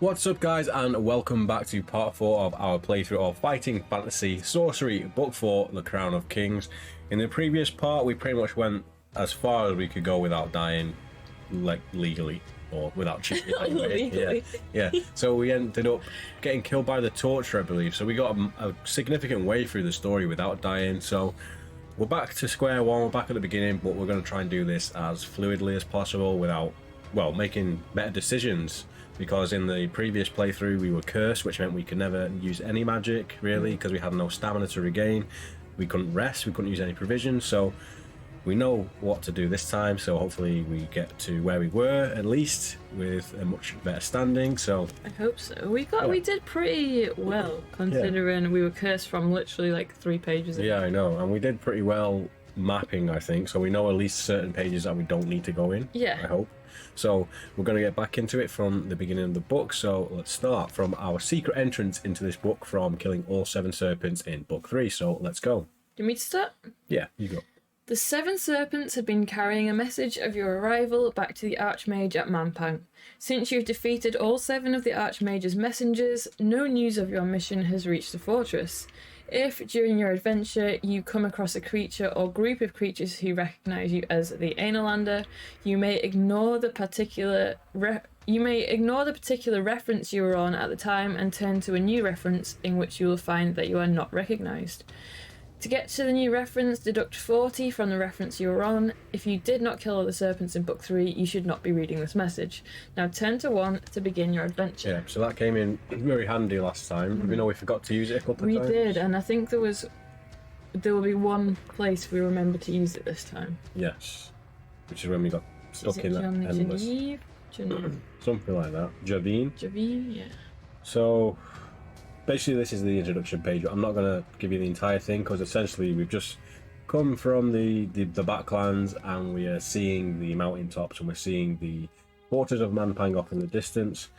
What's up guys, and welcome back to part 4 of our playthrough of Fighting Fantasy Sorcery, Book 4, The Crown of Kings. In the previous part we pretty much went as far as we could go without dying, like legally, or without cheating anyway. Yeah. So we ended up getting killed by the Torture, I believe, so we got a significant way through the story without dying. So we're back to square one, we're back at the beginning, but we're going to try and do this as fluidly as possible without, well, making better decisions. Because in the previous playthrough we were cursed, which meant we could never use any magic, really, because we had no stamina to regain. We couldn't rest, we couldn't use any provisions, so we know what to do this time, so hopefully we get to where we were, at least, with a much better standing, so... I hope so. We did pretty well, considering we were cursed from literally like 3 pages ago. Yeah, I know, and we did pretty well mapping, I think, so we know at least certain pages that we don't need to go in, yeah. I hope. So we're going to get back into it from the beginning of the book, so let's start from our secret entrance into this book from killing all 7 serpents in book 3, so let's go. Do you want me to start? Yeah, you go. The 7 serpents had been carrying a message of your arrival back to the Archmage at Manpang. Since you've defeated all 7 of the Archmage's messengers, no news of your mission has reached the fortress. If, during your adventure, you come across a creature or group of creatures who recognise you as the Analander, you may ignore the particular reference you were on at the time and turn to a new reference in which you will find that you are not recognised. To get to the new reference, deduct 40 from the reference you were on. If you did not kill all the serpents in book 3, you should not be reading this message. Now turn to 1 to begin your adventure. Yeah, so that came in very handy last time. We know we forgot to use it a couple of times. We did, and I think there will be one place we remember to use it this time. Yes, which is when we got stuck in that endless... something like that. Javine, yeah. So... basically this is the introduction page. I'm not going to give you the entire thing because essentially we've just come from the backlands and we are seeing the mountaintops and we're seeing the waters of Manpang off in the distance,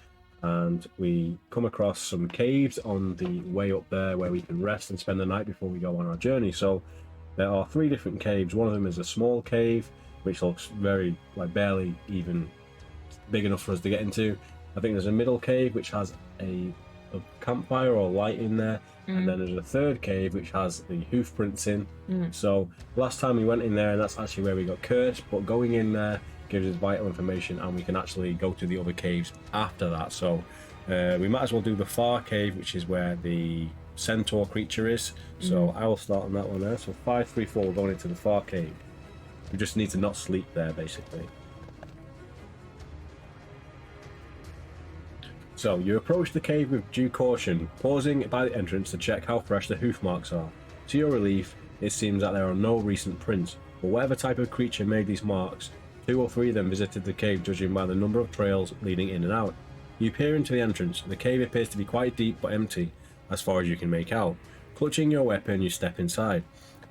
and we come across some caves on the way up there where we can rest and spend the night before we go on our journey. So there are 3 different caves. One of them is a small cave which looks very, like, barely even big enough for us to get into. I think there's a middle cave which has a campfire or light in there, and then there's a 3rd cave which has the hoof prints in. So last time we went in there and that's actually where we got cursed, but going in there gives us vital information and we can actually go to the other caves after that. So we might as well do the far cave, which is where the centaur creature is. So I will start on that one there. So 5, 3, 4, we're going into the far cave. We just need to not sleep there, basically. So, you approach the cave with due caution, pausing by the entrance to check how fresh the hoof marks are. To your relief, it seems that there are no recent prints, but whatever type of creature made these marks, 2 or 3 of them visited the cave judging by the number of trails leading in and out. You peer into the entrance. The cave appears to be quite deep but empty, as far as you can make out. Clutching your weapon, you step inside.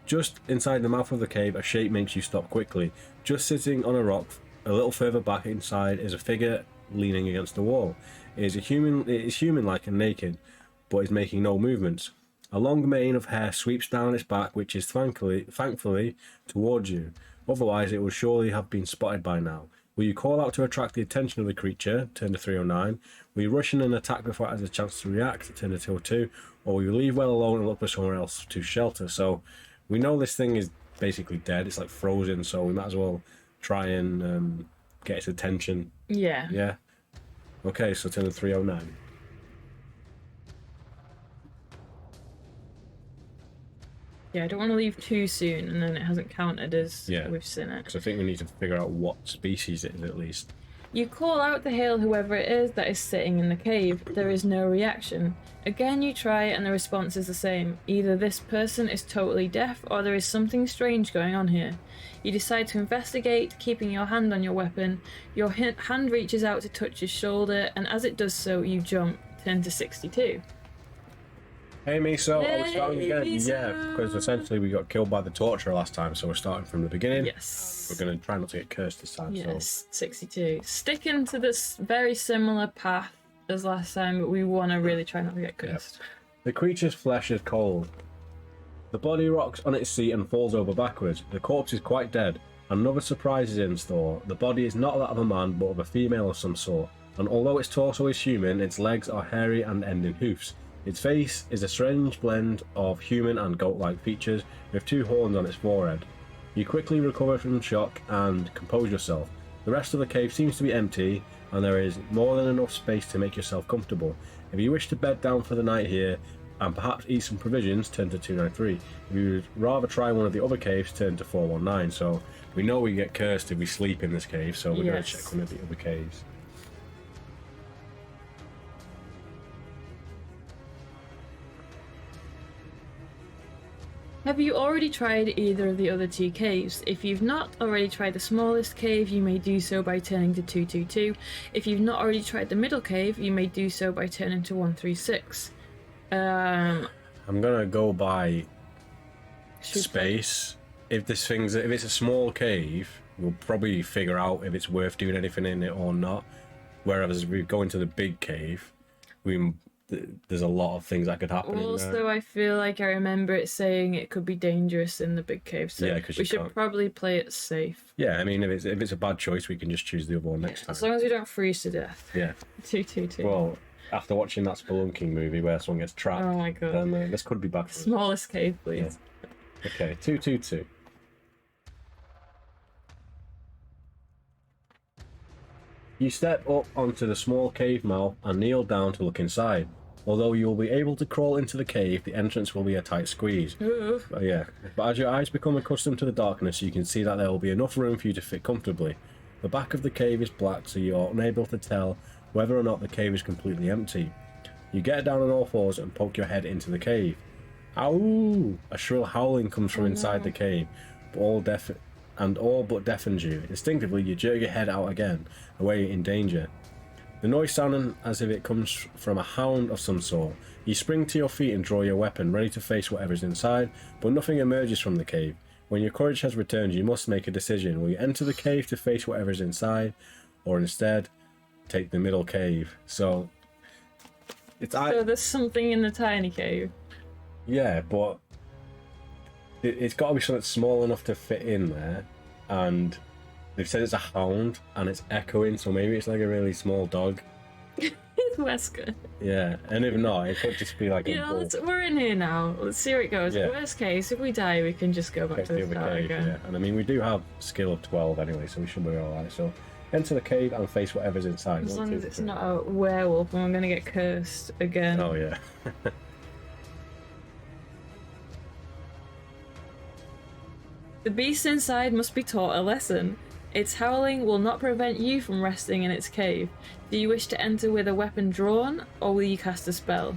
Just inside the mouth of the cave, a shape makes you stop quickly. Just sitting on a rock a little further back inside is a figure leaning against the wall. It is human-like and naked, but is making no movements. A long mane of hair sweeps down its back, which is thankfully towards you. Otherwise, it would surely have been spotted by now. Will you call out to attract the attention of the creature? Turn to 309. Will you rush in and attack before it has a chance to react? Turn to 202. Or will you leave well alone and look for somewhere else to shelter? So we know this thing is basically dead. It's like frozen, so we might as well try and get its attention. Yeah. Yeah. Okay, so turn to 309. Yeah, I don't want to leave too soon and then it hasn't counted as we've seen it. Because I think we need to figure out what species it is at least. You call out to hail whoever it is that is sitting in the cave. There is no reaction. Again you try and the response is the same. Either this person is totally deaf or there is something strange going on here. You decide to investigate, keeping your hand on your weapon. Your hand reaches out to touch his shoulder, and as it does so, you jump. Turn to 62. Hey Miso, Yay, are we starting again? Miso. Yeah, because essentially we got killed by the Torturer last time, so we're starting from the beginning. Yes. We're going to try not to get cursed this time. Yes, 62. Sticking to this very similar path as last time, but we want to really try not to get cursed. Yep. The creature's flesh is cold. The body rocks on its seat and falls over backwards. The corpse is quite dead. Another surprise is in store. The body is not that of a man, but of a female of some sort. and although its torso is human, its legs are hairy and end in hoofs. Its face is a strange blend of human and goat-like features, with 2 horns on its forehead. You quickly recover from shock and compose yourself. The rest of the cave seems to be empty, and there is more than enough space to make yourself comfortable. If you wish to bed down for the night here, and perhaps eat some provisions, turn to 293. If you would rather try one of the other caves, turn to 419. So we know we get cursed if we sleep in this cave, so we're going to check one of the other caves. Have you already tried either of the other 2 caves? If you've not already tried the smallest cave, you may do so by turning to 222. If you've not already tried the middle cave, you may do so by turning to 136. I'm gonna go by space. If it's a small cave, we'll probably figure out if it's worth doing anything in it or not. Whereas if we go into the big cave, there's a lot of things that could happen. Also, I feel like I remember it saying it could be dangerous in the big cave, so yeah, we should probably play it safe. Yeah, I mean, if it's a bad choice, we can just choose the other one next time. As long as we don't freeze to death. Yeah. 222. Well, after watching that spelunking movie where someone gets trapped, oh my god, then this could be bad for us. Smallest cave, please. Yeah. Okay, 222. You step up onto the small cave mouth and kneel down to look inside. Although you will be able to crawl into the cave, the entrance will be a tight squeeze. But as your eyes become accustomed to the darkness, you can see that there will be enough room for you to fit comfortably. The back of the cave is black, so you are unable to tell whether or not the cave is completely empty. You get down on all fours and poke your head into the cave. Ow! A shrill howling comes from inside the cave, all but deafens you. Instinctively, you jerk your head out again, away in danger. The noise sounding as if it comes from a hound of some sort. You spring to your feet and draw your weapon, ready to face whatever is inside, but nothing emerges from the cave. When your courage has returned, you must make a decision. Will you enter the cave to face whatever is inside, or instead take the middle cave? So there's something in the tiny cave. Yeah, but it's got to be something small enough to fit in there, and they've said it's a hound and it's echoing, so maybe it's like a really small dog. It's Wesker. Yeah, and if not, it could just be like a bull. We're in here now. Let's see where it goes. Yeah. Worst case, if we die, we can just go back to the start again. Yeah. And I mean, we do have skill of 12 anyway, so we should be alright. So enter the cave and face whatever's inside. As long as it's not a werewolf and I'm going to get cursed again. Oh, yeah. The beast inside must be taught a lesson. Its howling will not prevent you from resting in its cave. Do you wish to enter with a weapon drawn, or will you cast a spell?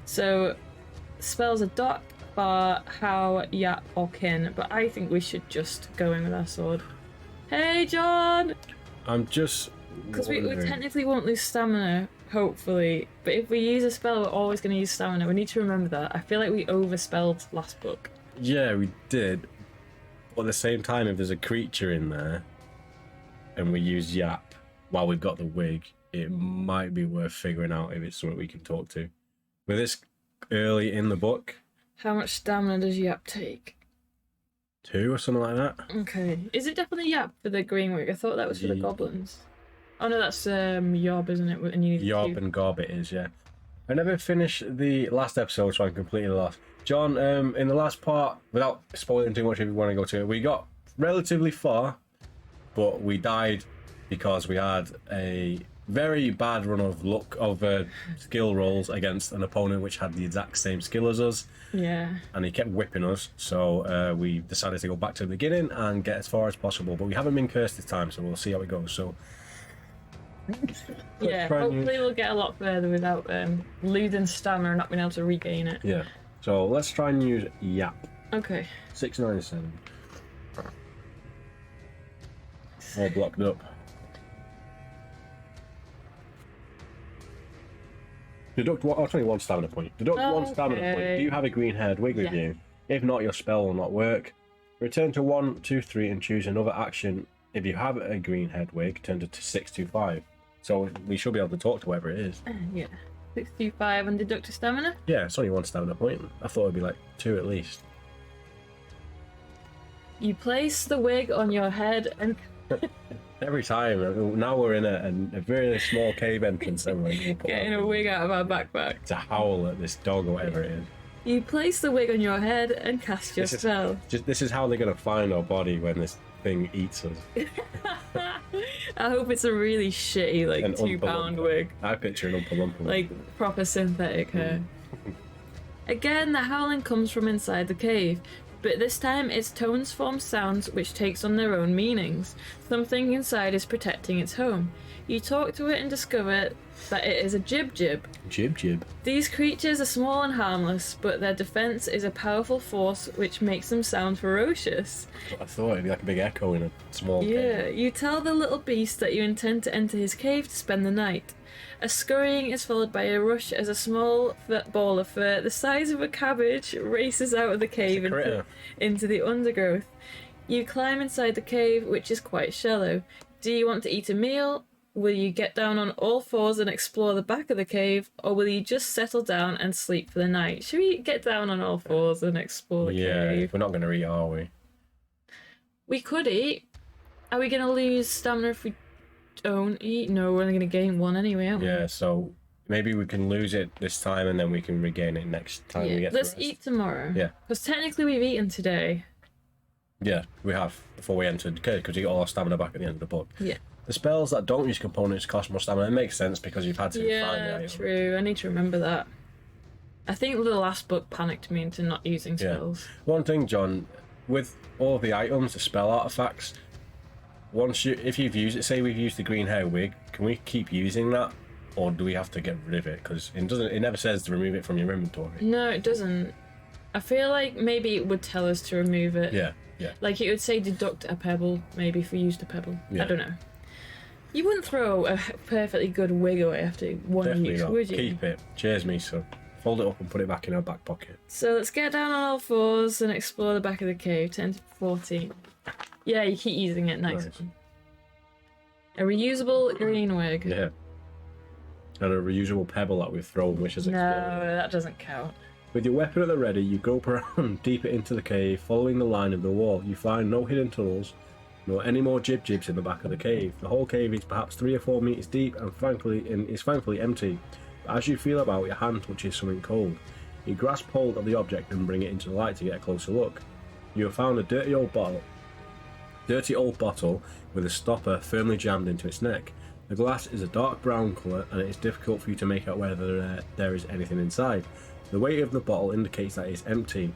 So, spells are dot, bar, how, yap, or kin, but I think we should just go in with our sword. Hey, John! I'm just... Because we technically won't lose stamina, hopefully, but if we use a spell, we're always going to use stamina. We need to remember that. I feel like we overspelled last book. Yeah, we did. But at the same time, if there's a creature in there, and we use Yap while we've got the wig, it might be worth figuring out if it's something we can talk to. With this early in the book... How much stamina does Yap take? 2 or something like that. Okay. Is it definitely Yap for the green wig? I thought that was for the goblins. Oh no, that's Yob, isn't it? And you need Yob and Gob it is, yeah. I never finished the last episode, so I'm completely lost. John, in the last part, without spoiling too much if you want to go to it, we got relatively far, but we died because we had a very bad run of luck of skill rolls against an opponent which had the exact same skill as us. Yeah. And he kept whipping us, so we decided to go back to the beginning and get as far as possible. But we haven't been cursed this time, so we'll see how it goes. So yeah, hopefully we'll get a lot further without losing stamina and not being able to regain it. Yeah. So let's try and use Yap. Okay. 697. All blocked up. Deduct one, 21 stamina point. Deduct 1 stamina point. Do you have a green haired wig with you? If not, your spell will not work. Return to 1, 2, 3 and choose another action. If you have a green haired wig, turn to 625. So we should be able to talk to whoever it is. Yeah. 625 and deduct a stamina? Yeah, it's only 1 stamina point. I thought it'd be like 2 at least. You place the wig on your head and Every time. Now we're in a really small cave entrance and we'll put Getting a wig out of our backpack. to howl at this dog or whatever it is. You place the wig on your head and cast your spell. This is how they're going to find our body when this thing eats us. I hope it's a really shitty, like, An £2 Oompa wig. I picture an Oompa Loompa. Like, proper synthetic hair. Again, the howling comes from inside the cave, but this time its tones form sounds which takes on their own meanings. Something inside is protecting its home. You talk to it and discover that it is a jib-jib. Jib-jib. These creatures are small and harmless, but their defense is a powerful force which makes them sound ferocious. I thought it'd be like a big echo in a small Yeah, cave. you tell the little beast that you intend to enter his cave to spend the night. A scurrying is followed by a rush as a small ball of fur the size of a cabbage races out of the cave into the undergrowth. You climb inside the cave, which is quite shallow. Do you want to eat a meal? Will you get down on all fours and explore the back of the cave, or will you just settle down and sleep for the night? Should we get down on all fours and explore the cave? We're not going to eat, are we? We could eat. Are we going to lose stamina if we don't eat? No, we're only going to gain one anyway, aren't we? Yeah, so maybe we can lose it this time and then we can regain it next time we get let's to rest. eat tomorrow. Yeah. Because technically we've eaten today. Yeah, we have, before we entered, because you got all our stamina back at the end of the book. Yeah. The spells that don't use components cost more stamina. It makes sense because you've had to find the Yeah, item. true. I need to remember that. I think the last book panicked me into not using spells. One thing, John, with all the items, the spell artifacts, if you've used it, say we've used the green hair wig, can we keep using that, or do we have to get rid of it? Because it never says to remove it from your inventory. No, it doesn't. I feel like maybe it would tell us to remove it. Yeah. Like it would say deduct a pebble, maybe if we used a pebble. Yeah. I don't know. You wouldn't throw a perfectly good wig away after one Definitely use, not. would you? Keep it. Cheers, me, son. Fold it up and put it back in our back pocket. So let's get down on all fours and explore the back of the cave. 10 to 14. Yeah, you keep using it. Nice. A reusable green wig. Yeah. And a reusable pebble that we've thrown, which is No, exploded. that doesn't count. With your weapon at the ready, you grope around deeper into the cave, following the line of the wall. You find no hidden tunnels, nor any more jib-jibs in the back of the cave. The whole cave is perhaps 3 or 4 meters deep and is thankfully empty. But as you feel about, your hand touches something cold. You grasp hold of the object and bring it into the light to get a closer look. You have found a dirty old bottle with a stopper firmly jammed into its neck. The glass is a dark brown colour and it is difficult for you to make out whether there is anything inside. The weight of the bottle indicates that it is empty,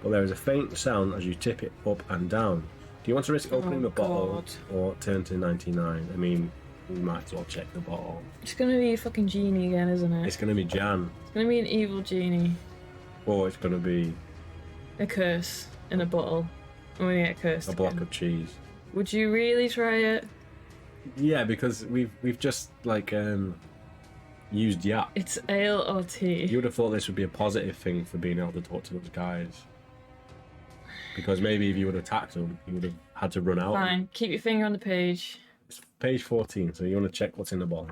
but there is a faint sound as you tip it up and down. Do you want to risk opening the bottle or turn to 99? I mean, we might as well check the bottle. It's gonna be a fucking genie again, isn't it? It's going to be Jan, It's gonna be an evil genie. or it's going to be A curse in a bottle. I'm gonna get cursed a block again. of cheese. Would you really try it? Yeah, because we've just like used yap. It's ale or tea. You would have thought this would be a positive thing for being able to talk to those guys. Because maybe if you would have attacked them, you would have had to run out. Fine, keep your finger on the page. It's page 14, so you want to check what's in the bottle.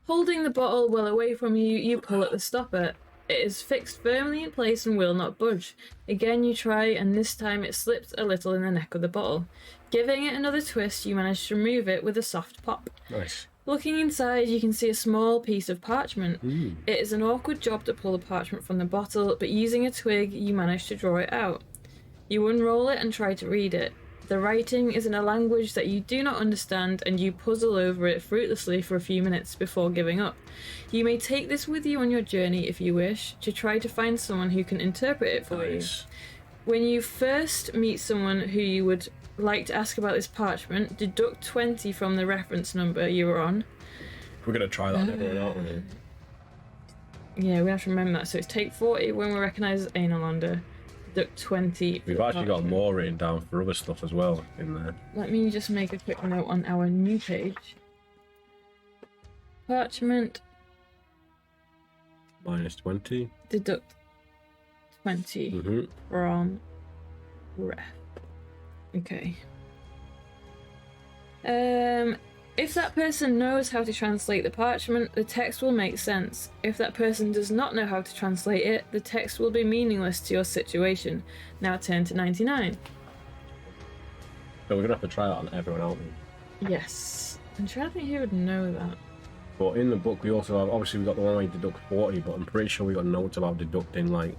Holding the bottle well away from you, you pull at the stopper. It is fixed firmly in place and will not budge. Again you try, and this time it slips a little in the neck of the bottle. Giving it another twist, you manage to remove it with a soft pop. Nice. Looking inside, you can see a small piece of parchment. Mm. It is an awkward job to pull the parchment from the bottle, but using a twig, you manage to draw it out. You unroll it and try to read it. The writing is in a language that you do not understand, and you puzzle over it fruitlessly for a few minutes before giving up. You may take this with you on your journey if you wish, to try to find someone who can interpret it for you. When you first meet someone who you would like to ask about this parchment, deduct 20 from the reference number you were on. We're going to try that later, aren't we? Yeah, we have to remember that. So it's take 40 when we recognise as Ainolander. Deduct 20. We've actually got more written down for other stuff as well in there. Let me just make a quick note on our new page. Parchment. Minus 20. Deduct 20 Mm-hmm. from ref. Okay. It If that person knows how to translate the parchment, the text will make sense. If that person does not know how to translate it, the text will be meaningless to your situation. Now turn to 99. So we're gonna have to try that on everyone, aren't we? Yes. I'm trying to think who would know that. But in the book, we also have, obviously, we got the one where you deduct 40, but I'm pretty sure we got notes about deducting, like,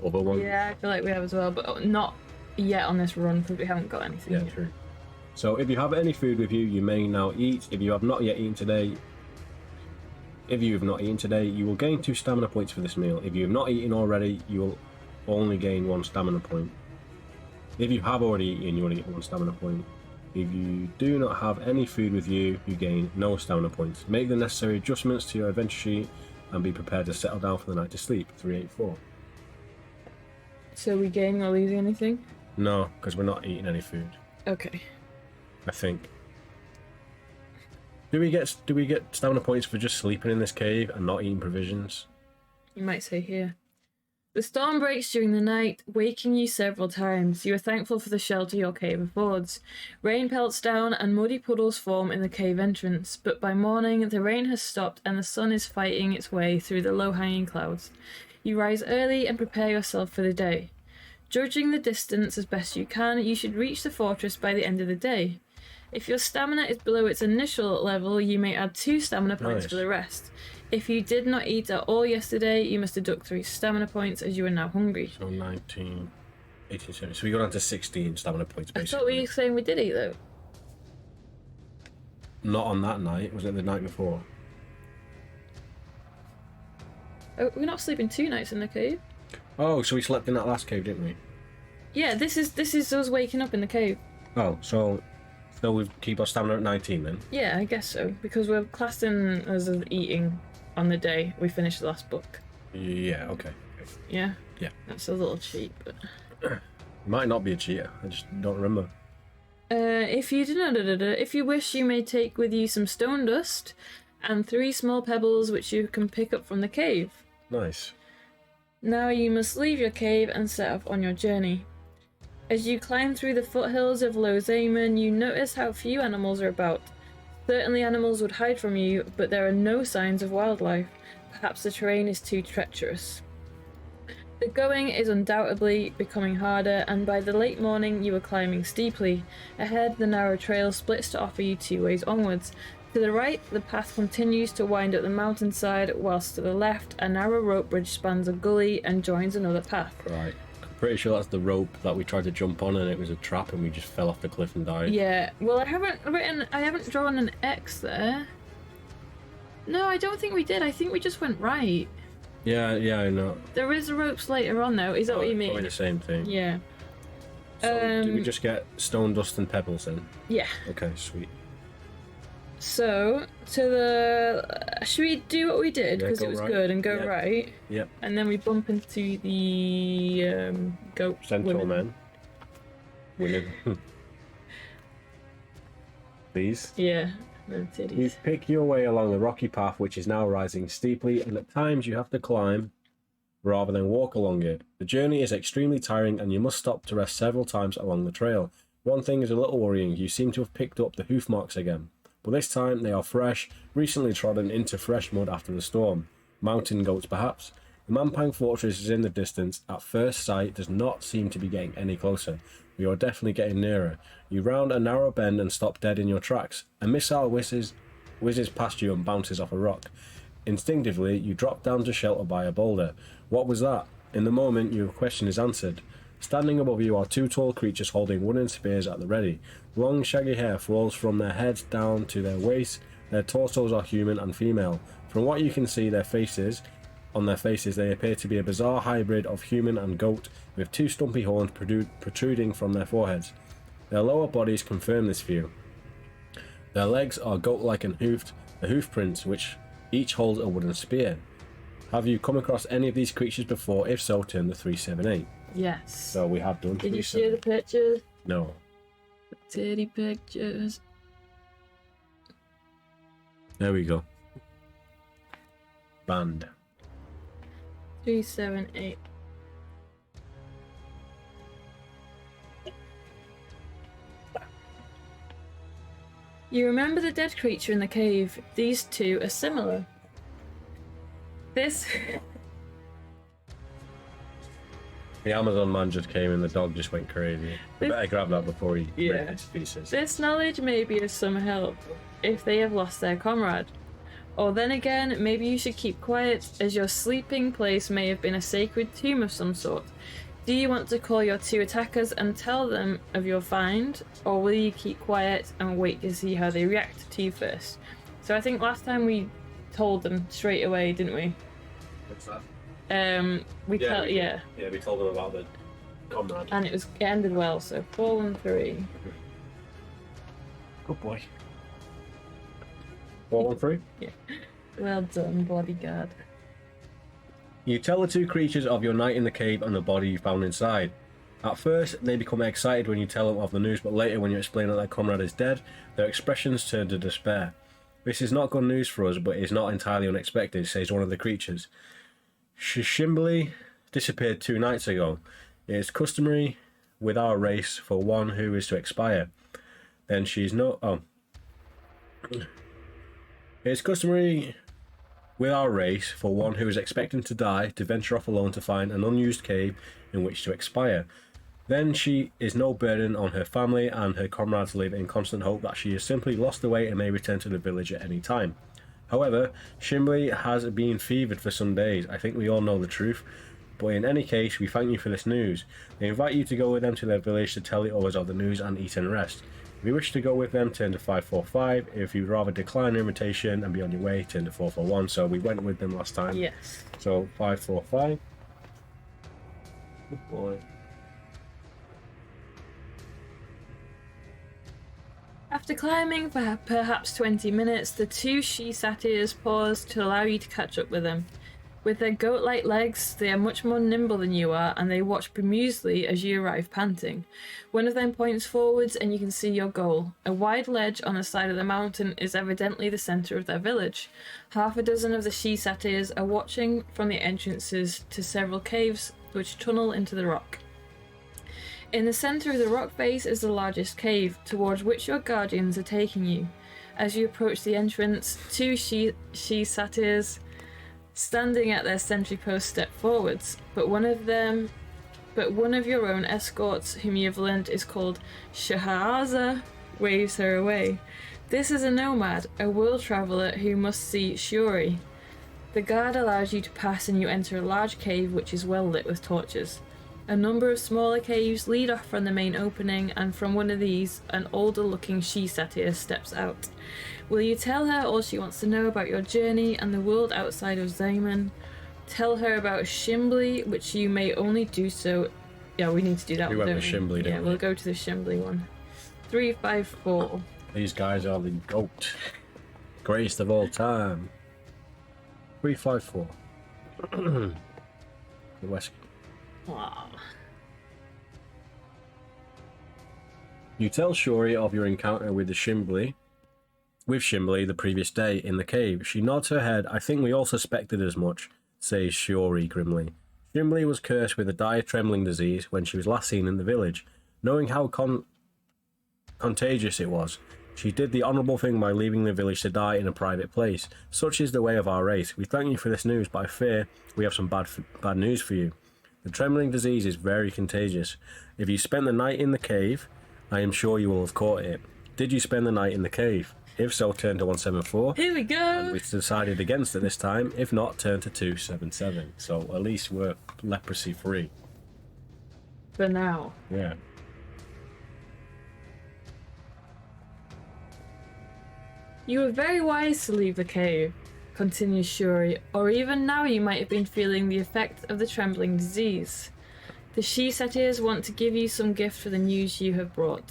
other ones. Yeah, I feel like we have as well, but not yet on this run because we haven't got anything Yeah, yet. true. So if you have any food with you, you may now eat. If you have not yet eaten today, you will gain 2 stamina points for this meal. If you have not eaten already, you will only gain 1 stamina point. If you have already eaten, you only get 1 stamina point. If you do not have any food with you, you gain no stamina points. Make the necessary adjustments to your adventure sheet and be prepared to settle down for the night to sleep. 384. So are we gaining or losing anything? No, because we're not eating any food, Okay. I think. Do we get stamina points for just sleeping in this cave and not eating provisions? You might say here. The storm breaks during the night, waking you several times. You are thankful for the shelter your cave affords. Rain pelts down and muddy puddles form in the cave entrance, but by morning the rain has stopped and the sun is fighting its way through the low-hanging clouds. You rise early and prepare yourself for the day. Judging the distance as best you can, you should reach the fortress by the end of the day. If your stamina is below its initial level, you may add 2 stamina points for the rest. If you did not eat at all yesterday, you must deduct 3 stamina points as you are now hungry. So 19, 18, 17. So we got on to 16 stamina points, basically. I thought we were saying we did eat, though. Not on that night. Was it the night before? Oh, we're not sleeping 2 nights in the cave. Oh, so we slept in that last cave, didn't we? Yeah, this is us waking up in the cave. Oh, so we keep our stamina at 19 then? Yeah, I guess so, because we're classed in as eating on the day we finished the last book. Yeah, okay. Yeah? Yeah. That's a little cheap, but... It might not be a cheater, I just don't remember. If you wish, you may take with you some stone dust and 3 small pebbles which you can pick up from the cave. Nice. Now you must leave your cave and set off on your journey. As you climb through the foothills of Lozaman, you notice how few animals are about. Certainly animals would hide from you, but there are no signs of wildlife. Perhaps the terrain is too treacherous. The going is undoubtedly becoming harder, and by the late morning you are climbing steeply. Ahead, the narrow trail splits to offer you 2 ways onwards. To the right, the path continues to wind up the mountainside, whilst to the left, a narrow rope bridge spans a gully and joins another path. Right. I'm pretty sure that's the rope that we tried to jump on and it was a trap and we just fell off the cliff and died. Yeah, well, I haven't drawn an X there. No, I don't think we did. I think we just went right. Yeah, I know. There is ropes later on, though. Is that what you mean? Probably the same thing. Yeah. So, did we just get stone, dust, and pebbles then? Yeah. Okay, sweet. So, should we do what we did? Because it was right. good and go right. Yep. And then we bump into the goat Centaur women. Women. Please. Yeah, the titties. You pick your way along the rocky path, which is now rising steeply, and at times you have to climb rather than walk along it. The journey is extremely tiring, and you must stop to rest several times along the trail. One thing is a little worrying. You seem to have picked up the hoof marks again, but this time they are fresh, recently trodden into fresh mud after the storm. Mountain goats, perhaps? The Mampang fortress is in the distance. At first sight, does not seem to be getting any closer. You are definitely getting nearer. You round a narrow bend and stop dead in your tracks. A missile whizzes past you and bounces off a rock. Instinctively, you drop down to shelter by a boulder. What was that? In the moment, your question is answered. Standing above you are 2 tall creatures holding wooden spears at the ready. Long, shaggy hair flows from their heads down to their waists. Their torsos are human and female. From what you can see, on their faces, they appear to be a bizarre hybrid of human and goat, with 2 stumpy horns protruding from their foreheads. Their lower bodies confirm this view. Their legs are goat-like and hoofed, the hoof prints, which each holds a wooden spear. Have you come across any of these creatures before? If so, turn the 378. Yes. So we have done. Did you see the pictures? No. The titty pictures. There we go. Band. 378. You remember the dead creature in the cave. These two are similar. This... The Amazon man just came and the dog just went crazy. We better grab that before he ripped it to pieces. This knowledge may be of some help if they have lost their comrade. Or then again, maybe you should keep quiet, as your sleeping place may have been a sacred tomb of some sort. Do you want to call your two attackers and tell them of your find, or will you keep quiet and wait to see how they react to you first? So I think last time we told them straight away, didn't we? What's that? We told them about the comrade. and it ended well. So 4-1-3. Good boy. 4-1-3? Yeah. Well done, bodyguard. You tell the two creatures of your night in the cave and the body you found inside. At first, they become excited when you tell them of the news, but later when you explain that their comrade is dead, their expressions turn to despair. This is not good news for us, but it is not entirely unexpected, says one of the creatures. Shimbly disappeared 2 nights ago. It is customary with our race for one who is to expire. Then she's no... Oh. It is customary with our race for one who is expecting to die to venture off alone to find an unused cave in which to expire. Then she is no burden on her family, and her comrades live in constant hope that she has simply lost the way and may return to the village at any time. However, Shimbly has been fevered for some days. I think we all know the truth, but in any case, we thank you for this news. They invite you to go with them to their village to tell the others of the news and eat and rest. If you wish to go with them, turn to 545. If you'd rather decline the invitation and be on your way, turn to 441. So we went with them last time. Yes. So 545. Good boy. After climbing for perhaps 20 minutes, the two she-satyrs pause to allow you to catch up with them. With their goat-like legs, they are much more nimble than you are, and they watch bemusedly as you arrive panting. One of them points forwards and you can see your goal. A wide ledge on the side of the mountain is evidently the centre of their village. Half a dozen of the she-satyrs are watching from the entrances to several caves which tunnel into the rock. In the centre of the rock face is the largest cave, towards which your guardians are taking you. As you approach the entrance, two she-satyrs standing at their sentry post step forwards, but one of your own escorts, whom you have learnt is called Shahraza, waves her away. This is a nomad, a world traveller who must see Shuri. The guard allows you to pass and you enter a large cave which is well lit with torches. A number of smaller caves lead off from the main opening, and from one of these, an older-looking she-satyr steps out. Will you tell her all she wants to know about your journey and the world outside of Zaman? Tell her about Shimbly, which you may only do so... Yeah, we need to do that one, We went don't with we? Shimbly, didn't Yeah, we? we'll go to the Shimbly one. 354. These guys are the GOAT. Greatest of all time. 354. The West. Wow. You tell Shuri of your encounter with Shimbly the previous day in the cave. She nods her head. I think we all suspected as much, says Shuri grimly. Shimbly was cursed with a dire trembling disease when she was last seen in the village. Knowing how contagious it was, she did the honourable thing by leaving the village to die in a private place. Such is the way of our race. We thank you for this news, but I fear we have some bad news for you. The trembling disease is very contagious. If you spent the night in the cave, I am sure you will have caught it. Did you spend the night in the cave? If so, turn to 174. Here we go! And we decided against it this time. If not, turn to 277. So at least we're leprosy free. For now. Yeah. You were very wise to leave the cave, continues Shuri, or even now you might have been feeling the effect of the trembling disease. The she-satyrs want to give you some gift for the news you have brought.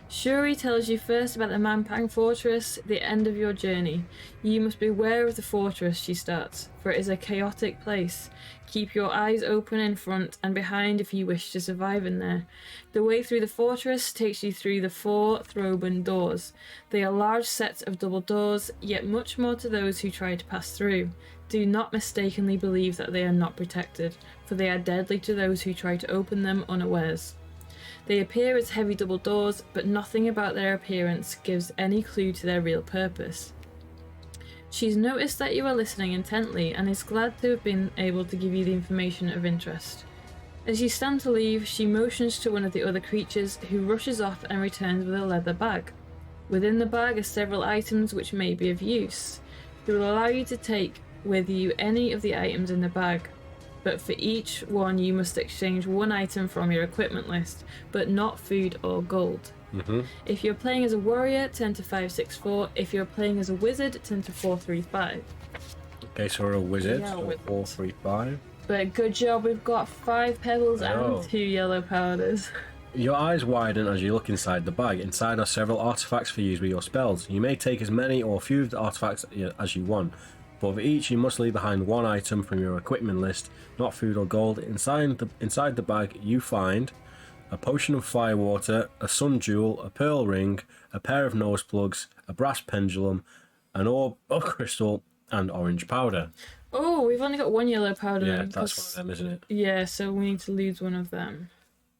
Shuri tells you first about the Mampang fortress, the end of your journey. You must beware of the fortress, she starts, for it is a chaotic place. Keep your eyes open in front and behind if you wish to survive in there. The way through the fortress takes you through the 4 Throban doors. They are large sets of double doors, yet much more to those who try to pass through. Do not mistakenly believe that they are not protected, for they are deadly to those who try to open them unawares. They appear as heavy double doors, but nothing about their appearance gives any clue to their real purpose. She's noticed that you are listening intently and is glad to have been able to give you the information of interest. As you stand to leave, she motions to one of the other creatures, who rushes off and returns with a leather bag. Within the bag are several items which may be of use. It will allow you to take with you any of the items in the bag, but for each one you must exchange one item from your equipment list, but not food or gold. If you're playing as a warrior, turn to 564. If you're playing as a wizard, turn to 435. Okay, so we're a wizard, Yeah, so wizards. 435. But good job, we've got 5 pebbles Oh. and 2 yellow powders. Your eyes widen as you look inside the bag. Inside are several artifacts for use with your spells. You may take as many or few of the artifacts as you want, but for each you must leave behind one item from your equipment list, not food or gold. Inside the bag you find a potion of firewater, a sun jewel, a pearl ring, a pair of nose plugs, a brass pendulum, an orb of crystal, and orange powder. Oh, we've only got 1 yellow powder. Yeah, then, that's 'cause- one of them, isn't it? Yeah, so we need to lose one of them.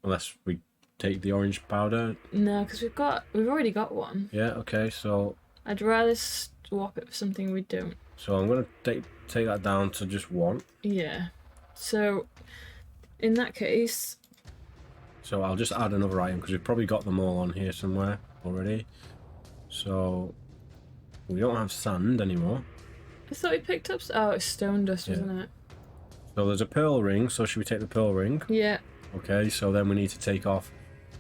Unless we take the orange powder. No, because we've already got one. Yeah, okay, so I'd rather swap it for something we don't. I'm going to take that down to just 1. Yeah. So, in that case, So I'll just add another item because we've probably got them all on here somewhere already. So we don't have sand anymore. I thought we picked up. Oh, it's stone dust, Yeah. wasn't it? So there's a pearl ring. So should we take the pearl ring? Yeah. Okay. So then we need to take off.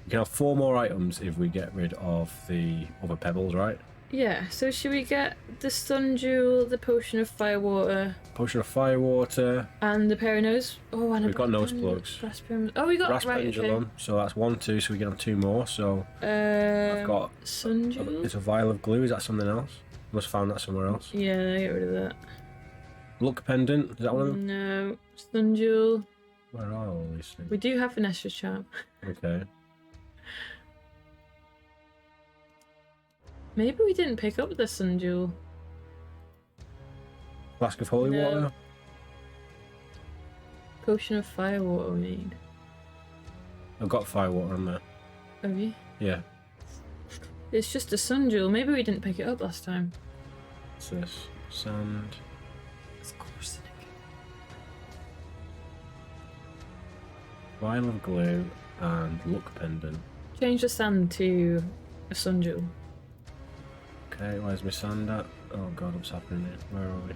We can have 4 more items if we get rid of the other pebbles, right? Yeah. So should we get the sun jewel, the potion of firewater, Potion of firewater. and the pair of nose? Oh, and We've got nose pendulum. plugs. Brass pendulum. Oh, we got Brass right. pendulum. So that's 1, 2. So we can have 2 more. So Okay. I've got. Sun jewel. It's a vial of glue. Is that something else? Must have found that somewhere else. Yeah, get rid of that. Luck pendant. Is that one of them? No, sun jewel. Where are all these things? We do have Vanessa's charm. Okay. Maybe we didn't pick up the sun jewel. Flask of holy No. water. Potion of firewater we need. I've got firewater on there. Have you? Yeah. It's just a sun jewel. Maybe we didn't pick it up last time. What's this? Sand. It's arsenic. Vial of glue and luck pendant. Change the sand to a sun jewel. Okay, where's my sand at? Oh god, what's happening here? Where are we?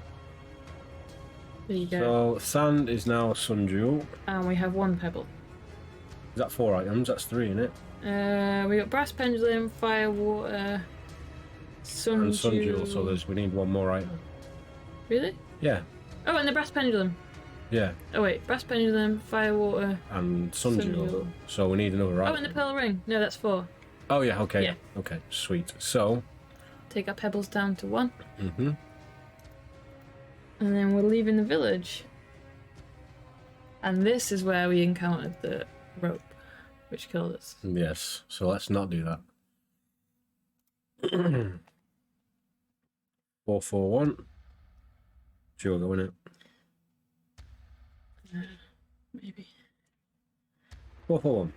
There you go. So, sand is now a sun jewel. And we have 1 pebble. Is that 4 items? That's 3, isn't it? We got brass pendulum, firewater, sun And sun jewel. jewel, so we need 1 more item. Really? Yeah, Oh, and the brass pendulum. yeah. Oh wait, brass pendulum, firewater. And sun Sun jewel. jewel. So we need another Oh, item. and the pearl ring. No, that's 4. Oh yeah, okay. Yeah. Okay, sweet. So, Take our pebbles down to 1. mhm. And then we're leaving the village. And this is where we encountered the rope, which killed us. Yes. So let's not do that. 441. Sure, go in it. Maybe. 441.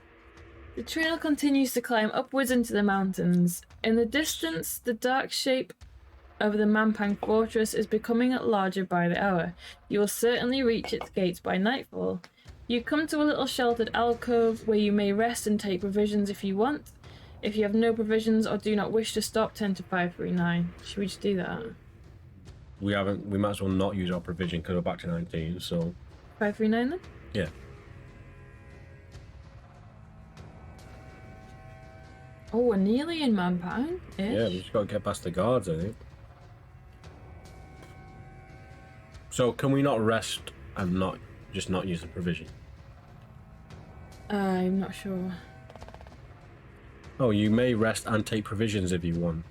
The trail continues to climb upwards into the mountains. In the distance, the dark shape of the Mampang fortress is becoming larger by the hour. You will certainly reach its gates by nightfall. You come to a little sheltered alcove where you may rest and take provisions if you want. If you have no provisions or do not wish to stop, turn to 539. Should we just do that? We might as well not use our provision because we're back to 19, so 539 then? yeah. Oh, we're nearly in Mampang. Yeah, we just got to get past the guards, I think. So can we not rest and not use the provision? I'm not sure. Oh, you may rest and take provisions if you want.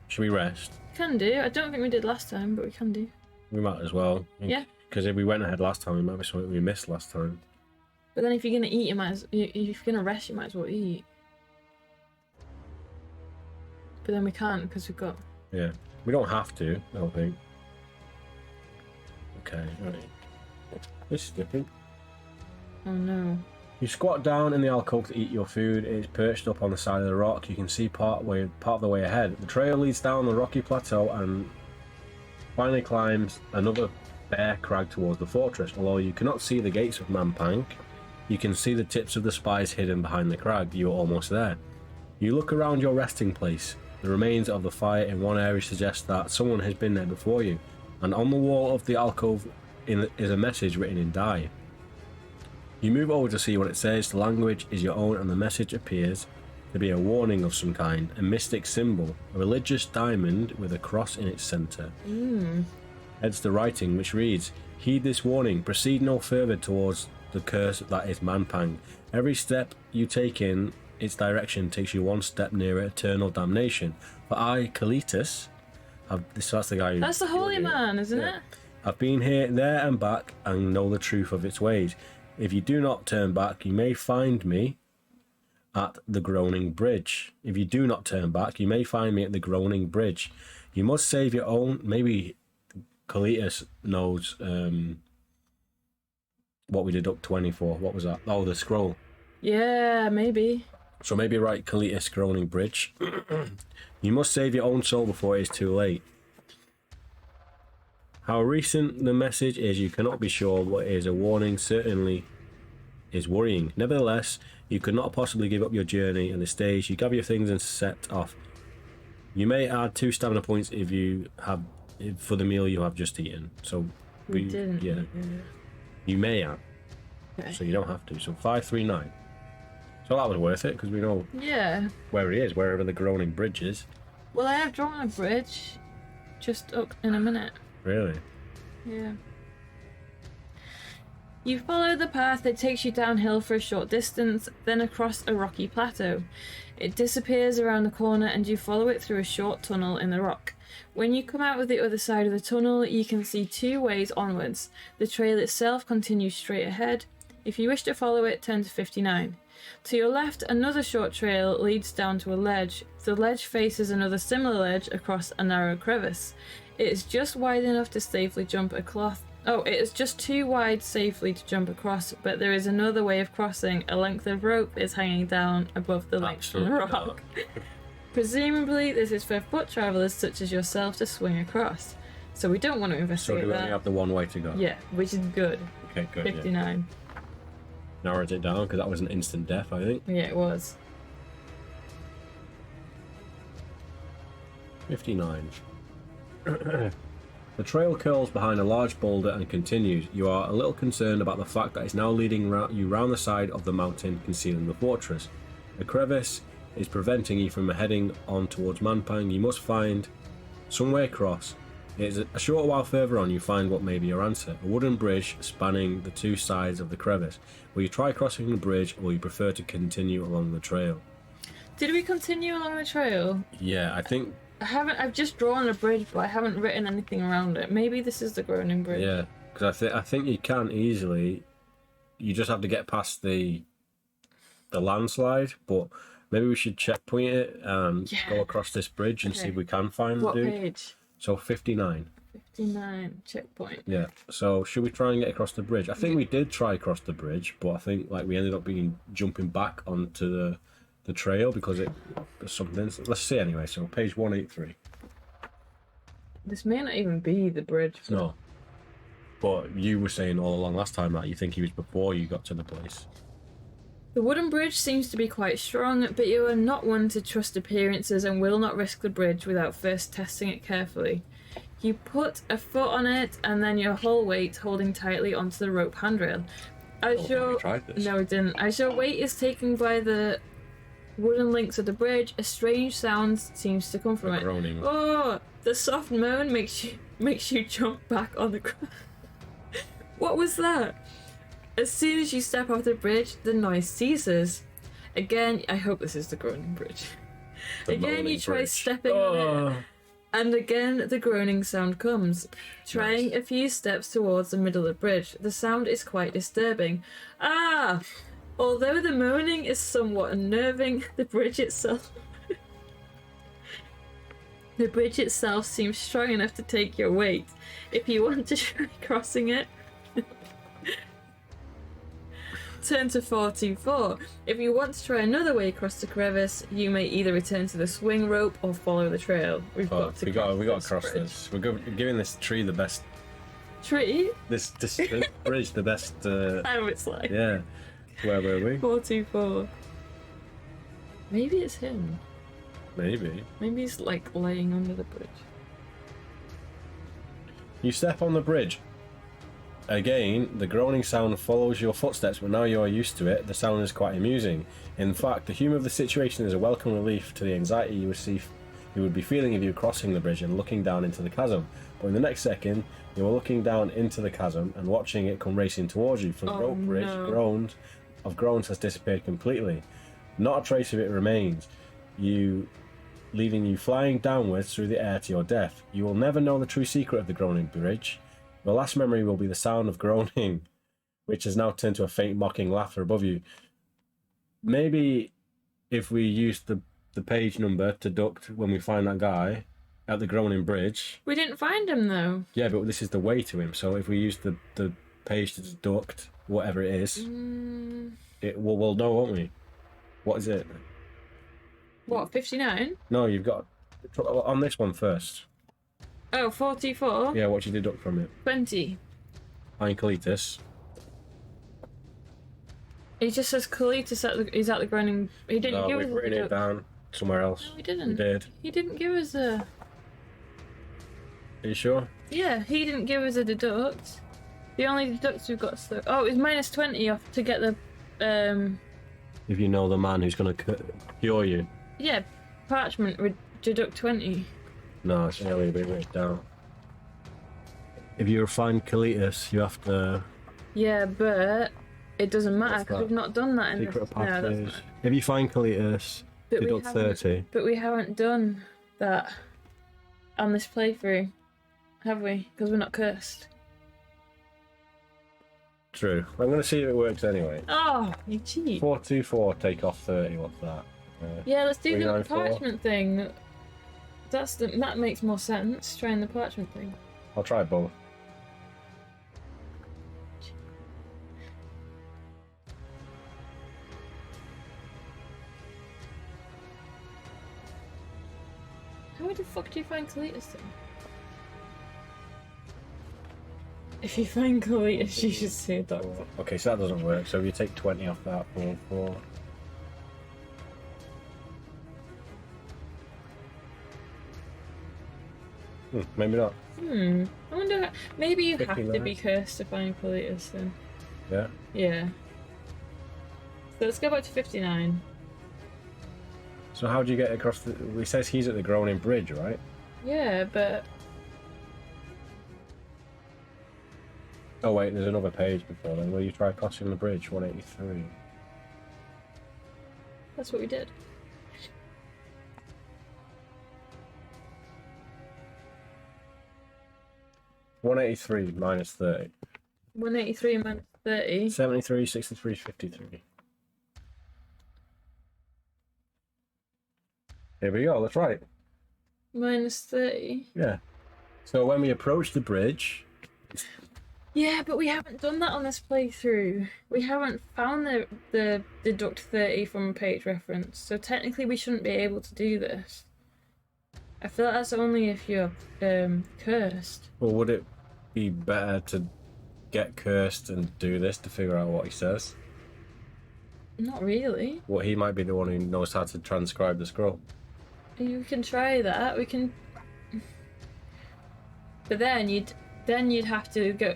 Should we rest? Can do. I don't think we did last time, but we can do. We might as well. Yeah. Because if we went ahead last time, it might be something we missed last time. But then if you're gonna eat, if you're gonna rest, you might as well eat. But then we can't because we've got. Yeah. We don't have to, I don't think. Okay, right. This is different. Oh no. You squat down in the alcove to eat your food. It is perched up on the side of the rock. You can see part of the way ahead. The trail leads down the rocky plateau and finally climbs another bare crag towards the fortress. Although you cannot see the gates of Mampang, you can see the tips of the spires hidden behind the crag. You are almost there. You look around your resting place. The remains of the fire in one area suggest that someone has been there before you, and on the wall of the alcove is a message written in dye. You move over to see what it says. The language is your own, and the message appears to be a warning of some kind, a mystic symbol, a religious diamond with a cross in its centre. Heads the writing, which reads, "Heed this warning, proceed no further towards the curse that is Manpang. Every step you take in its direction takes you one step nearer eternal damnation. For I, Kalitas, that's the guy who... That's the holy man, isn't it? I've been here, there and back, and know the truth of its ways. If you do not turn back, you may find me at the Groaning Bridge. If you do not turn back, you may find me at the Groaning Bridge. You must save your own..." Maybe Kalitas knows what we deduct 20 for. What was that? Oh, the scroll. Yeah, maybe. So maybe write Kalitas Groaning Bridge. "You must save your own soul before it is too late. How recent the message is, you cannot be sure, but it is a warning, certainly is worrying. Nevertheless, you could not possibly give up your journey at this stage. You gather your things and set off. You may add 2 stamina points if you have for the meal you have just eaten." So We didn't. yeah. You may add. Okay. So you don't have to. So 539. So that was worth it because we know Yeah. where he is, wherever the Groaning Bridge is. Well, I have drawn a bridge just up in a minute. Really? Yeah. You follow the path that takes you downhill for a short distance, then across a rocky plateau. It disappears around the corner and you follow it through a short tunnel in the rock. When you come out of the other side of the tunnel, you can see 2 ways onwards. The trail itself continues straight ahead. If you wish to follow it, turn to 59. To your left, another short trail leads down to a ledge. The ledge faces another similar ledge across a narrow crevice. It is just wide enough to safely jump across. Oh, it is just too wide safely to jump across, but there is another way of crossing. A length of rope is hanging down above the length of the rock. Presumably, this is for foot travellers such as yourself to swing across. So we don't want to So investigate do we that. only have the one way to go? Yeah, which is good. Okay, good. 59. Yeah. Narrowed it down because that was an instant death, I think. Yeah, it was. 59. The trail curls behind a large boulder and continues. You are a little concerned about the fact that it's now leading you round the side of the mountain concealing the fortress. A crevice is preventing you from heading on towards Manpang. You must find some way across. It is a short while further on you find what may be your answer. A wooden bridge spanning the 2 sides of the crevice. Will you try crossing the bridge or will you prefer to continue along the trail? Did we continue along the trail? Yeah, I think... I've just drawn a bridge, but I haven't written anything around it. Maybe this is the Groaning Bridge. Yeah, because I think you can easily. You just have to get past the landslide, but maybe we should checkpoint it and go across this bridge and see if we can find What the dude. page? So 59. 59, checkpoint. Yeah. So should we try and get across the bridge? I think we did try across the bridge, but I think like we ended up jumping back onto the trail because it was something. Let's see anyway. So page 183. This may not even be the bridge. No. But you were saying all along last time that you think he was before you got to the place. The wooden bridge seems to be quite strong, but you are not one to trust appearances and will not risk the bridge without first testing it carefully. You put a foot on it and then your whole weight holding tightly onto the rope handrail. As your... tried this. No, it didn't. As your weight is taken by the wooden links of the bridge, a strange sound seems to come from it. Groaning. Oh, the soft moan makes you jump back on the ground. What was that? As soon as you step off the bridge, the noise ceases. Again, I hope this is the Groaning Bridge. Again, you try stepping on it, and again the groaning sound comes. Trying a few steps towards the middle of the bridge, the sound is quite disturbing. Ah! Although the moaning is somewhat unnerving, the bridge itself seems strong enough to take your weight. If you want to try crossing it, turn to 424. If you want to try another way across the crevice, you may either return to the swing rope or follow the trail. We got to cross this. We're giving this tree the best. Tree? This bridge the best. I know it's like. Yeah. Where were we? 424. Maybe it's him. Maybe. Maybe he's like laying under the bridge. You step on the bridge. Again, the groaning sound follows your footsteps, but now you are used to it. The sound is quite amusing. In fact, the humour of the situation is a welcome relief to the anxiety you would be feeling if you were crossing the bridge and looking down into the chasm. But in the next second, you are looking down into the chasm and watching it come racing towards you. From the rope bridge, groans has disappeared completely. Not a trace of it remains, leaving you flying downwards through the air to your death. You will never know the true secret of the groaning bridge. Your last memory will be the sound of groaning, which has now turned to a faint mocking laughter above you. Maybe if we use the page number to deduct when we find that guy at the groaning bridge. We didn't find him though. Yeah, but this is the way to him. So if we use the page to deduct whatever it is, we'll know, won't we? What is it? What, 59? No, you've got on this one first. Oh, 44? Yeah, what do you deduct from it? 20. Find Cletus. He just says Cletus he's at the groaning. He didn't give us we've written it down somewhere else. No, we didn't. We did. He didn't give us a... Are you sure? Yeah, he didn't give us a deduct. The only deducts we've got... Oh, it was minus 20 off to get the... If you know the man who's going to cure you. Yeah, parchment would deduct 20. No, it's earlier been written down. If you find Cletus, you have to... Yeah, but it doesn't matter because that? we've not done that in Secret this... passage. If you find Cletus, deduct 30. But we haven't done that on this playthrough, have we? Because we're not cursed. True. I'm going to see if it works anyway. Oh, you cheat. 424, take off 30. What's that? Yeah, let's do the 394. parchment thing. That makes more sense, trying the parchment thing. I'll try both. How the fuck do you find Cletus then? If you find Cletus, you should see a doctor. Okay, so that doesn't work. So if you take 20 off that, 4. Maybe not. I wonder. Maybe you have to 59. be cursed to find Cletus then. Yeah? Yeah. So let's go back to 59. So how do you get across the... It says he's at the Groaning Bridge, right? Yeah, but... Oh wait, there's another page before then. Will you try crossing the bridge? 183. That's what we did. $183 minus 30. 183 minus 30. 73, 63, 53. Here we go, that's right. Minus 30. Yeah. So when we approach the bridge... Yeah, but we haven't done that on this playthrough. We haven't found the deduct 30 from a page reference, so technically we shouldn't be able to do this. I feel like that's only if you're cursed. Well, would it be better to get cursed and do this to figure out what he says? Not really. Well, he might be the one who knows how to transcribe the scroll. You can try that. We can... But then you'd have to go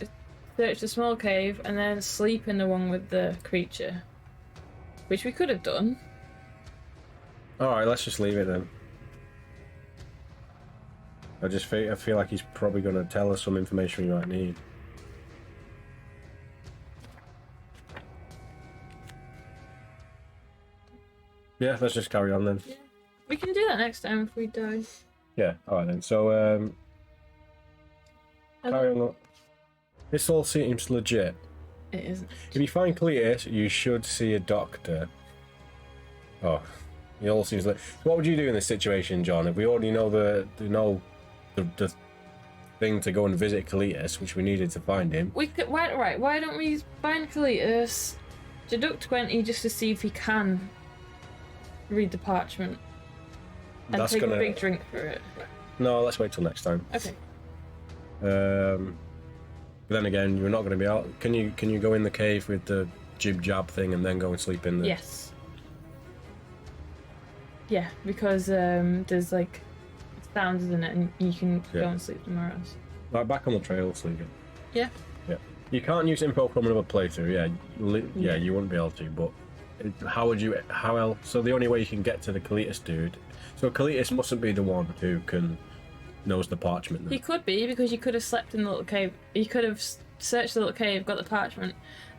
search the small cave and then sleep in the one with the creature, which we could have done. Alright, let's just leave it then. I feel like he's probably going to tell us some information we might need. Yeah, let's just carry on then. Yeah. We can do that next time if we die. Yeah, alright then. So, carry on. This all seems legit. It isn't. If you find Cletus, you should see a doctor. Oh, it all seems like. What would you do in this situation, John? If we already know the thing to go and visit Cletus, which we needed to find him. We could. Why don't we find Cletus? Deduct 20 just to see if he can read the parchment. And take a big drink for it. No, let's wait till next time. Okay. But then again, you're not going to be out. Can you go in the cave with the jib jab thing and then go and sleep in there? Yes. Yeah, because there's like sounds in it, and you can go and sleep somewhere else. Right, back on the trail, sleeping. Yeah. Yeah. You can't use info from another playthrough. Yeah, you wouldn't be able to. But how else? So the only way you can get to the Kalitas dude. So Kalitas mustn't be the one who knows the parchment. Then. He could be, because you could have slept in the little cave. You could have searched the little cave, got the parchment,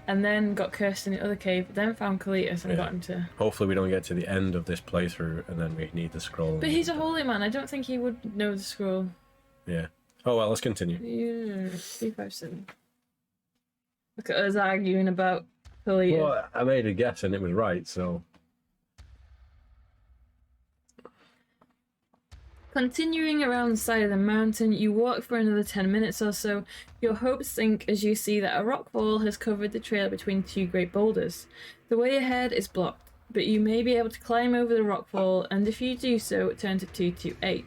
and then got cursed in the other cave, then found Kalitas and got him to... Hopefully we don't get to the end of this playthrough and then we need the scroll. But he's a holy man. I don't think he would know the scroll. Yeah. Oh, well, let's continue. Yeah, 357. Look at us arguing about Kalitas. Well, I made a guess and it was right, so... Continuing around the side of the mountain, you walk for another 10 minutes or so. Your hopes sink as you see that a rockfall has covered the trail between two great boulders. The way ahead is blocked, but you may be able to climb over the rockfall, and if you do so, turn to 228.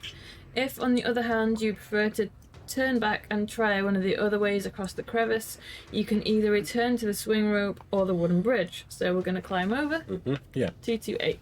If, on the other hand, you prefer to turn back and try one of the other ways across the crevice, you can either return to the swing rope or the wooden bridge. So we're going to climb over. Yeah. 228.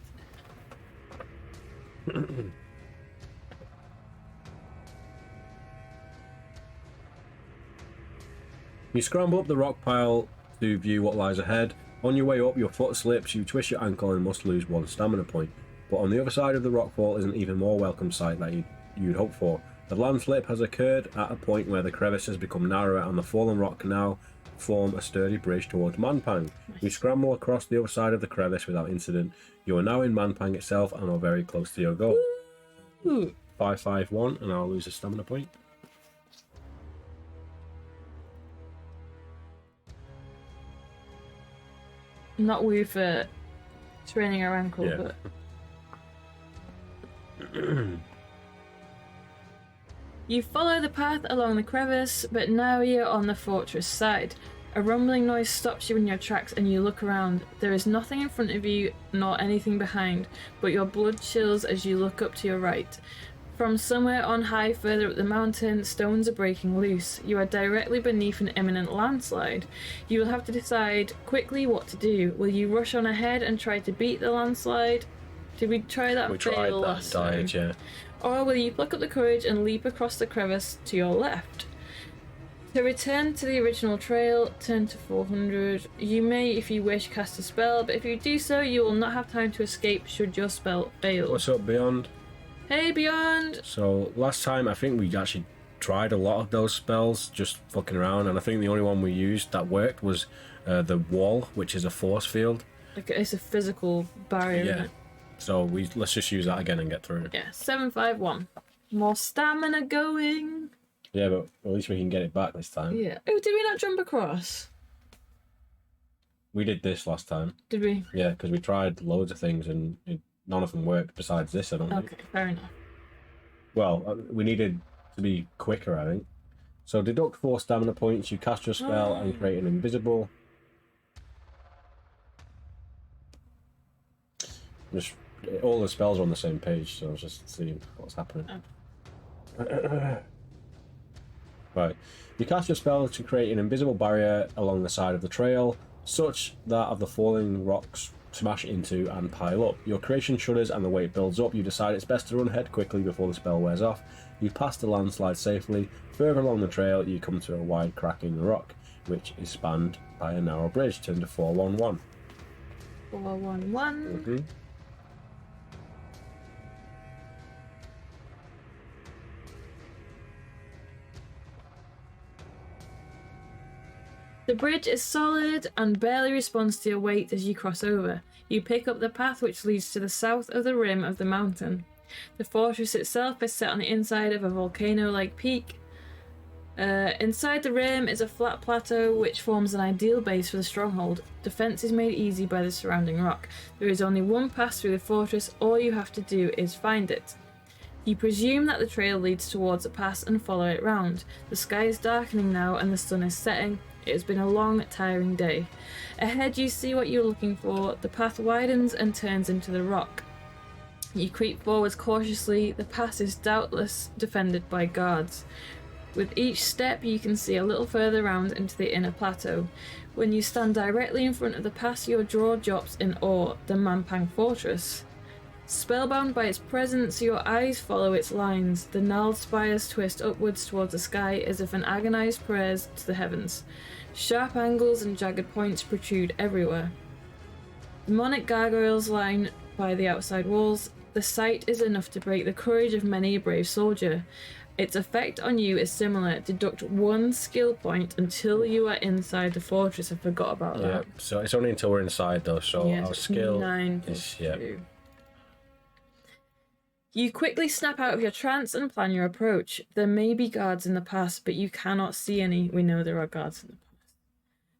You scramble up the rock pile to view what lies ahead. On your way up, your foot slips, you twist your ankle and must lose 1 stamina point. But on the other side of the rockfall is an even more welcome sight that you'd hope for. The landslip has occurred at a point where the crevice has become narrower and the fallen rock can now form a sturdy bridge towards Manpang. You scramble across the other side of the crevice without incident. You are now in Manpang itself and are very close to your goal. 551 and I'll lose a stamina point. Not we for training our ankle, but... You follow the path along the crevice, but now you're on the fortress side. A rumbling noise stops you in your tracks and you look around. There is nothing in front of you, nor anything behind, but your blood chills as you look up to your right. From somewhere on high further up the mountain, stones are breaking loose. You are directly beneath an imminent landslide. You will have to decide quickly what to do. Will you rush on ahead and try to beat the landslide? Did we try that? We tried that, last time? yeah. Or will you pluck up the courage and leap across the crevice to your left? To return to the original trail, turn to 400. You may, if you wish, cast a spell, but if you do so, you will not have time to escape should your spell fail. What's up, Beyond? Hey, Beyond! So, last time I think we actually tried a lot of those spells, just fucking around, and I think the only one we used that worked was the wall, which is a force field. Like, it's a physical barrier, isn't it? So let's just use that again and get through it. Yeah, 751. More stamina going. Yeah, but at least we can get it back this time. Yeah. Oh, did we not jump across? We did this last time. Did we? Yeah, because we tried loads of things and none of them worked besides this, I don't think. Okay, fair enough. Well, we needed to be quicker, I think. So deduct 4 stamina points, you cast your spell and create an invisible. Just all the spells are on the same page, so I was just seeing what's happening. Right. You cast your spell to create an invisible barrier along the side of the trail, such that of the falling rocks smash into and pile up. Your creation shudders and the weight builds up. You decide it's best to run ahead quickly before the spell wears off. You pass the landslide safely. Further along the trail, you come to a wide crack in the rock, which is spanned by a narrow bridge. Turn to 411. 411. Mm-hmm. The bridge is solid and barely responds to your weight as you cross over. You pick up the path which leads to the south of the rim of the mountain. The fortress itself is set on the inside of a volcano-like peak. Inside the rim is a flat plateau which forms an ideal base for the stronghold. Defense is made easy by the surrounding rock. There is only one pass through the fortress. All you have to do is find it. You presume that the trail leads towards the pass and follow it round. The sky is darkening now and the sun is setting. It has been a long, tiring day. Ahead you see what you're looking for. The path widens and turns into the rock. You creep forwards cautiously. The pass is doubtless defended by guards. With each step you can see a little further round into the inner plateau. When you stand directly in front of the pass, your jaw drops in awe. The Mampang Fortress. Spellbound by its presence, your eyes follow its lines. The gnarled spires twist upwards towards the sky as if an agonized prayer to the heavens. Sharp angles and jagged points protrude everywhere. Demonic gargoyles line by the outside walls. The sight is enough to break the courage of many a brave soldier. Its effect on you is similar. Deduct 1 skill point until you are inside the fortress. I forgot about that. Yeah, so it's only until we're inside though, so our skill 9 is... Yeah. You quickly snap out of your trance and plan your approach. There may be guards in the pass, but you cannot see any. We know there are guards in the pass.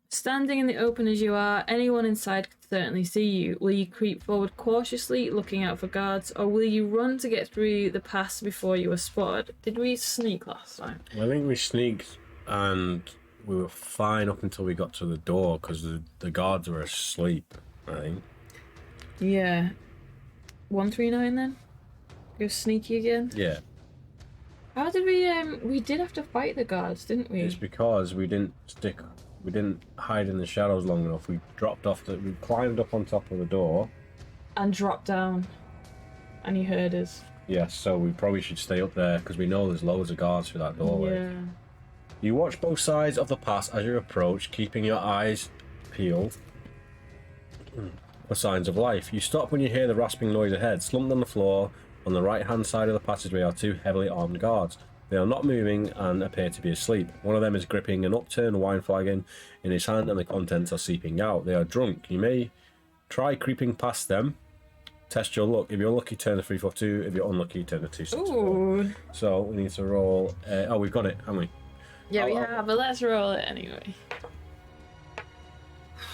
Standing in the open as you are, anyone inside could certainly see you. Will you creep forward cautiously, looking out for guards, or will you run to get through the pass before you are spotted? Did we sneak last time? I think we sneaked and we were fine up until we got to the door because the guards were asleep, I think. Yeah. 139 then? Go sneaky again? Yeah. How did we did have to fight the guards, didn't we? It's because we didn't hide in the shadows long enough. We climbed up on top of the door. And dropped down. And he heard us. Yes, so we probably should stay up there because we know there's loads of guards through that doorway. Yeah. You watch both sides of the pass as you approach, keeping your eyes peeled for signs of life. You stop when you hear the rasping noise ahead. Slumped on the floor on the right-hand side of the passageway are 2 heavily armed guards. They are not moving and appear to be asleep. One of them is gripping an upturned wine flagon in his hand and the contents are seeping out. They are drunk. You may try creeping past them. Test your luck. If you're lucky, turn to 342. If you're unlucky, turn to 264. Ooh. So we need to roll... oh, we've got it, haven't we? Yeah, we have, but let's roll it anyway.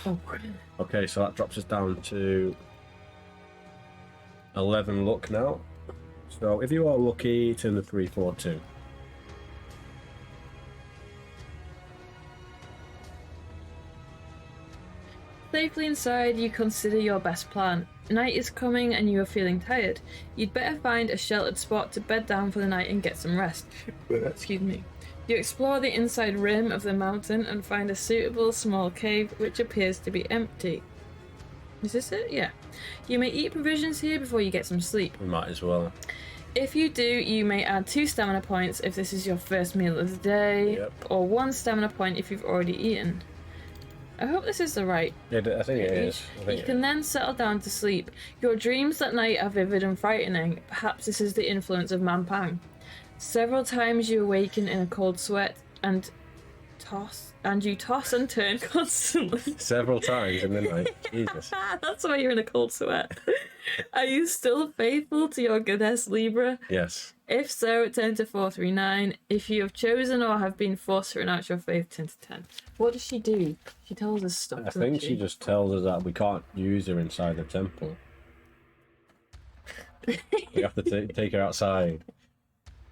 Oh. Okay, so that drops us down to 11 luck now. So if you are lucky, turn to 342. Safely inside, you consider your best plan. Night is coming and you are feeling tired. You'd better find a sheltered spot to bed down for the night and get some rest. Excuse me. You explore the inside rim of the mountain and find a suitable small cave which appears to be empty. Is this it? Yeah. You may eat provisions here before you get some sleep. We might as well. If you do, you may add 2 stamina points if this is your first meal of the day, or 1 stamina point if you've already eaten. I hope this is the right Yeah, I think it is. You can then settle down to sleep. Your dreams that night are vivid and frightening. Perhaps this is the influence of Mampang. Several times you awaken in a cold sweat and you toss and turn constantly. Several times in the night. Jesus. That's why you're in a cold sweat. Are you still faithful to your goddess Libra? Yes. If so, turn to 439. If you have chosen or have been forced to renounce your faith, turn to 10. What does she do? She tells us stuff. I think she just tells us that we can't use her inside the temple. We have to take her outside.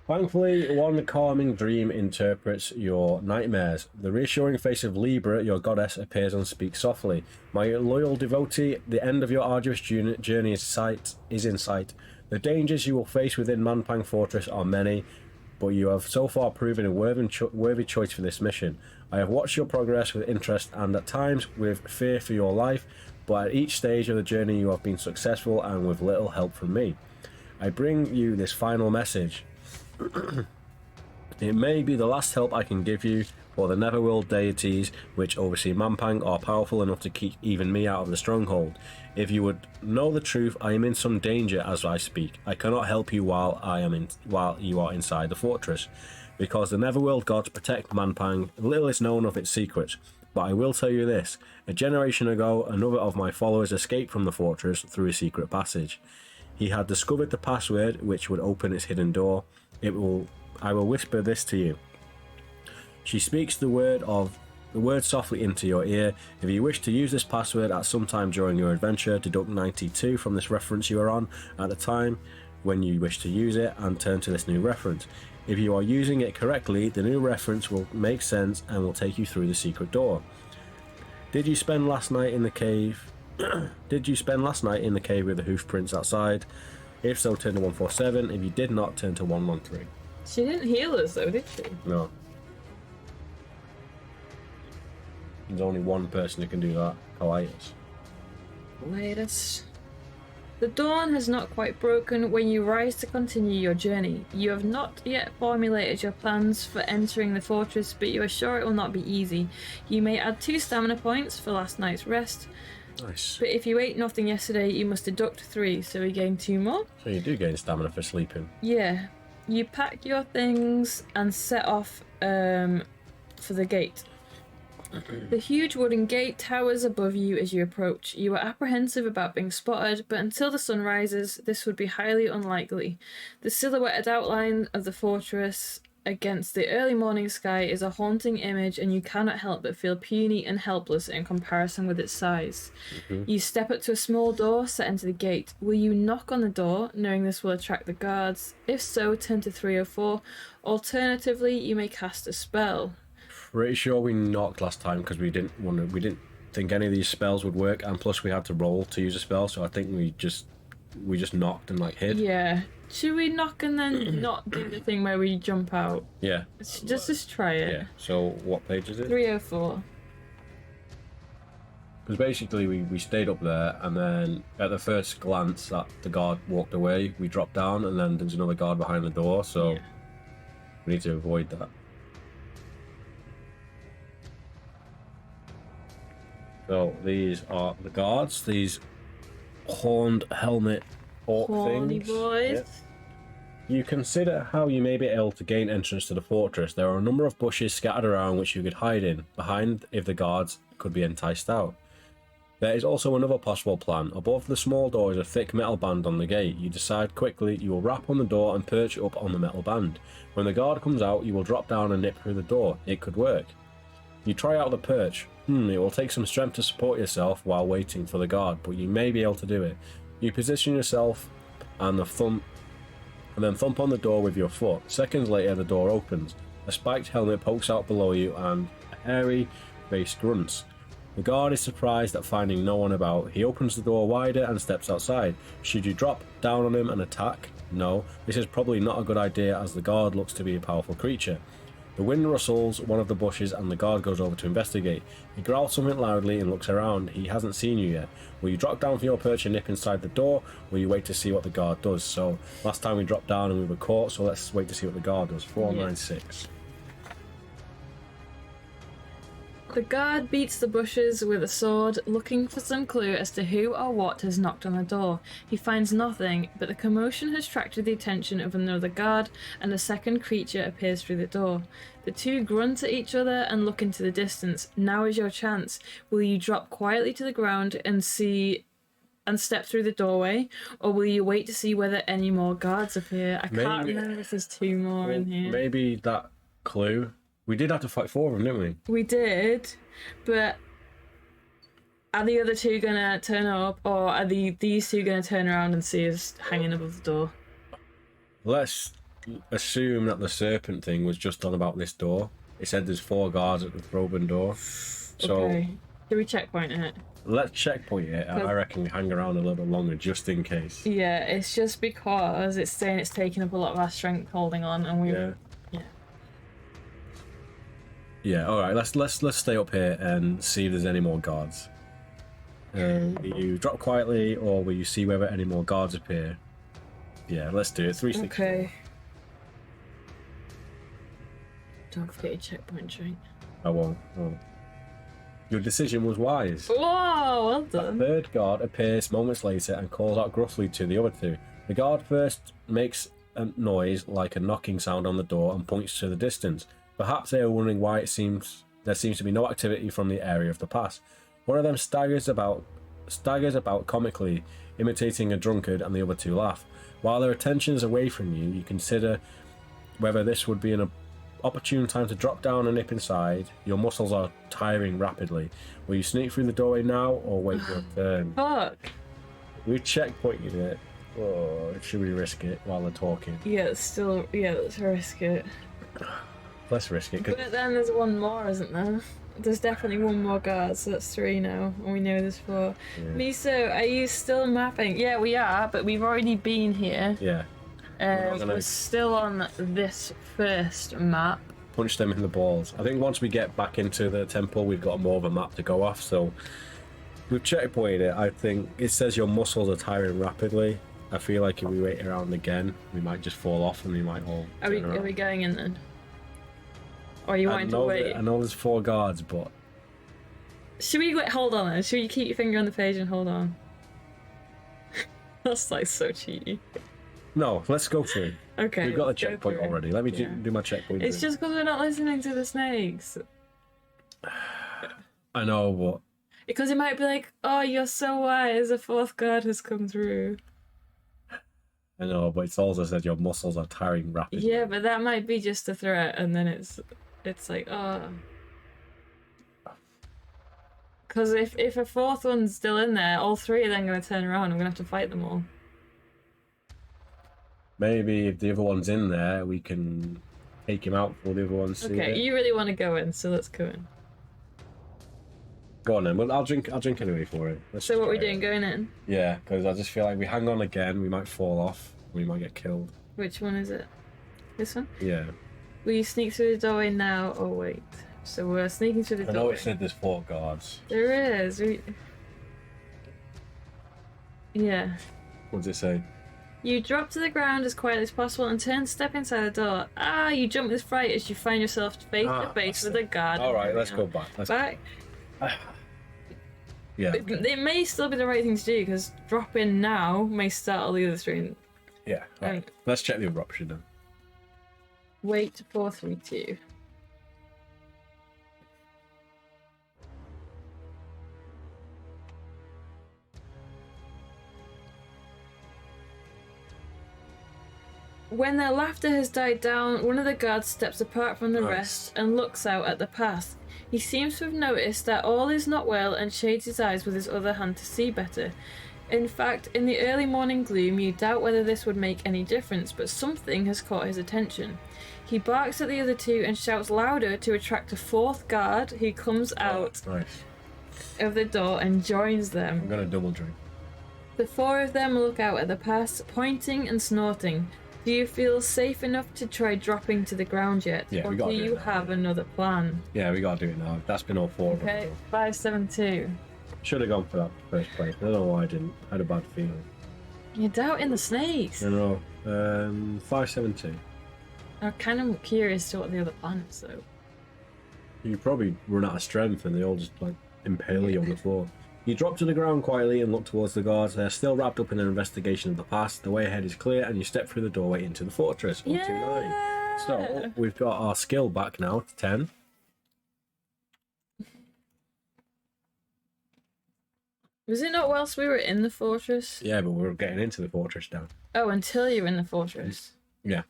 Thankfully, one calming dream interprets your nightmares. The reassuring face of Libra, your goddess, appears and speaks softly. My loyal devotee, the end of your arduous journey is in sight. The dangers you will face within Mampang Fortress are many, but you have so far proven a worthy choice for this mission. I have watched your progress with interest and at times with fear for your life, but at each stage of the journey you have been successful and with little help from me. I bring you this final message. It may be the last help I can give you, for the Netherworld deities which oversee Mampang are powerful enough to keep even me out of the stronghold. If you would know the truth, I am in some danger as I speak. I cannot help you while you are inside the fortress, because the Netherworld gods protect Mampang. Little is known of its secrets, but I will tell you this: a generation ago, another of my followers escaped from the fortress through a secret passage. He had discovered the password which would open its hidden door. I will whisper this to you. She speaks the word softly into your ear. If you wish to use this password at some time during your adventure, deduct 92 from this reference you are on at the time. when you wish to use it and turn to this new reference. If you are using it correctly, the new reference will make sense and will take you through the secret door. Did you spend last night in the cave? Did you spend last night in the cave with the hoof prints outside? If so, turn to 147. If you did not, turn to 113. She didn't heal us though, did she? No. There's only one person who can do that. Elias. Latest. The dawn has not quite broken when you rise to continue your journey. You have not yet formulated your plans for entering the fortress, but you are sure it will not be easy. You may add 2 stamina points for last night's rest. Nice. But if you ate nothing yesterday, you must deduct 3, so we gain 2 more. So you do gain stamina for sleeping. Yeah. You pack your things and set off for the gate. The huge wooden gate towers above you as you approach. You are apprehensive about being spotted, but until the sun rises, this would be highly unlikely. The silhouetted outline of the fortress against the early morning sky is a haunting image, and you cannot help but feel puny and helpless in comparison with its size. You step up to a small door set into the gate. Will you knock on the door, knowing this will attract the guards? If so, turn to 304. Alternatively, you may cast a spell. Pretty sure we knocked last time because we didn't think any of these spells would work, and plus we had to roll to use a spell, so I think we just knocked and like hid. Yeah. Should we knock and then not do the thing where we jump out? Yeah. Just try it. Yeah. So what page is it? 304. Because basically we stayed up there, and then at the first glance that the guard walked away, we dropped down, and then there's another guard behind the door, so Yeah. we need to avoid that. So these are the guards, these horned helmet orc Horny things. boys. Yep. You consider how you may be able to gain entrance to the fortress. There are a number of bushes scattered around which you could hide in, behind if the guards could be enticed out. There is also another possible plan. Above the small door is a thick metal band on the gate. You decide quickly you will rap on the door and perch up on the metal band. When the guard comes out, you will drop down and nip through the door. It could work. You try out the perch. It will take some strength to support yourself while waiting for the guard, but you may be able to do it. You position yourself and then thump on the door with your foot. Seconds later, the door opens. A spiked helmet pokes out below you, and a hairy face grunts. The guard is surprised at finding no one about. He opens the door wider and steps outside. Should you drop down on him and attack? No, this is probably not a good idea, as the guard looks to be a powerful creature. The wind rustles one of the bushes and the guard goes over to investigate. He growls something loudly and looks around. He hasn't seen you yet. Will you drop down from your perch and nip inside the door? Or will you wait to see what the guard does? So last time we dropped down and we were caught, so let's wait to see what the guard does. 496. The guard beats the bushes with a sword, looking for some clue as to who or what has knocked on the door. He finds nothing, but the commotion has attracted the attention of another guard, and a second creature appears through the door. The two grunt at each other and look into the distance. Now is your chance. Will you drop quietly to the ground and step through the doorway, or will you wait to see whether any more guards appear? I can't remember if there's 2 more in here. Maybe that clue. We did have to fight 4 of them, didn't we? We did, but are the other 2 gonna turn up, or are these 2 gonna turn around and see us hanging above the door? Let's assume that the serpent thing was just on about this door. It said there's 4 guards at the Throburn door. So okay. Should we checkpoint it? let's checkpoint it. I reckon we hang around a little bit longer just in case. Yeah, it's just because it's saying it's taking up a lot of our strength holding on, and we Yeah, alright, let's stay up here and see if there's any more guards. Will you drop quietly, or will you see whether any more guards appear? Yeah, let's do it. 360. Okay. Don't forget your checkpoint drink. I won't. Your decision was wise. Whoa, well done. The third guard appears moments later and calls out gruffly to the other 2. The guard first makes a noise like a knocking sound on the door and points to the distance. Perhaps they are wondering why there seems to be no activity from the area of the pass. One of them staggers about comically, imitating a drunkard, and the other 2 laugh. While their attention is away from you, you consider whether this would be an opportune time to drop down and nip inside. Your muscles are tiring rapidly. Will you sneak through the doorway now, or wait your turn? Fuck. We checkpointed it. Oh, should we risk it while they're talking? Yeah, let's risk it. Let's risk it. But then there's one more, isn't there? There's definitely one more guard, so that's 3 now, and we know there's 4. Yeah. Miso, are you still mapping? Yeah, we are, but we've already been here. Yeah. We're still on this first map. Punch them in the balls. I think once we get back into the temple, we've got more of a map to go off, so we've checkpointed it. I think it says your muscles are tiring rapidly. I feel like if we wait around again, we might just fall off and we might all... Are we going in then? Or are you wanting to wait? I know there's 4 guards, but... Should we wait? Hold on then. Should you keep your finger on the page and hold on? That's like so cheaty. No, let's go through. Okay. We've got a checkpoint already. Let me do my checkpoint. It's just because we're not listening to the snakes. I know, but... Because it might be like, oh, you're so wise, a 4th guard has come through. I know, but it's also said your muscles are tiring rapidly. Yeah, but that might be just a threat, and then it's like, oh. Because if a 4th one's still in there, all 3 are then going to turn around, I'm going to have to fight them all. Maybe if the other one's in there, we can take him out before the other one's see Okay, it. you really want to go in, so let's go in. Go on then. Well, I'll drink anyway for it. So what are we doing, going in? Yeah, because I just feel like we hang on again, we might fall off, we might get killed. Which one is it? This one? Yeah. Will you sneak through the doorway now? Oh wait. So we're sneaking through the doorway. I know it said there's 4 guards. There is. Yeah. What does it say? You drop to the ground as quietly as possible and turn to step inside the door. Ah, you jump with fright as you find yourself face to face with a guard. Alright, let's go back. Back. Yeah. It may still be the right thing to do because dropping now may startle the other 3. Yeah. Right. Let's check the other option then. Wait 4, 3, 2. When their laughter has died down, one of the guards steps apart from the rest and looks out at the path. He seems to have noticed that all is not well and shades his eyes with his other hand to see better. In fact, in the early morning gloom, you doubt whether this would make any difference, but something has caught his attention. He barks at the other 2 and shouts louder to attract a 4th guard who comes out of the door and joins them. I'm gonna double drink. The 4 of them look out at the pass, pointing and snorting. Do you feel safe enough to try dropping to the ground yet? Yeah, or we do gotta do you it now, have another plan? Yeah, we gotta do it now. That's been all 4 of them. Okay, 5, 7, 2. Should have gone for that first place. I don't know why I didn't. I had a bad feeling. You're doubting the snakes. I know. 572. I'm kind of curious to what the other plan is, though. You probably run out of strength and they all just like impale you on the floor. You drop to the ground quietly and look towards the guards. They're still wrapped up in an investigation of the past. The way ahead is clear and you step through the doorway into the fortress. 129. So we've got our skill back now to 10. Was it not whilst we were in the fortress? Yeah, but we're getting into the fortress now. Oh, until you're in the fortress. Yeah.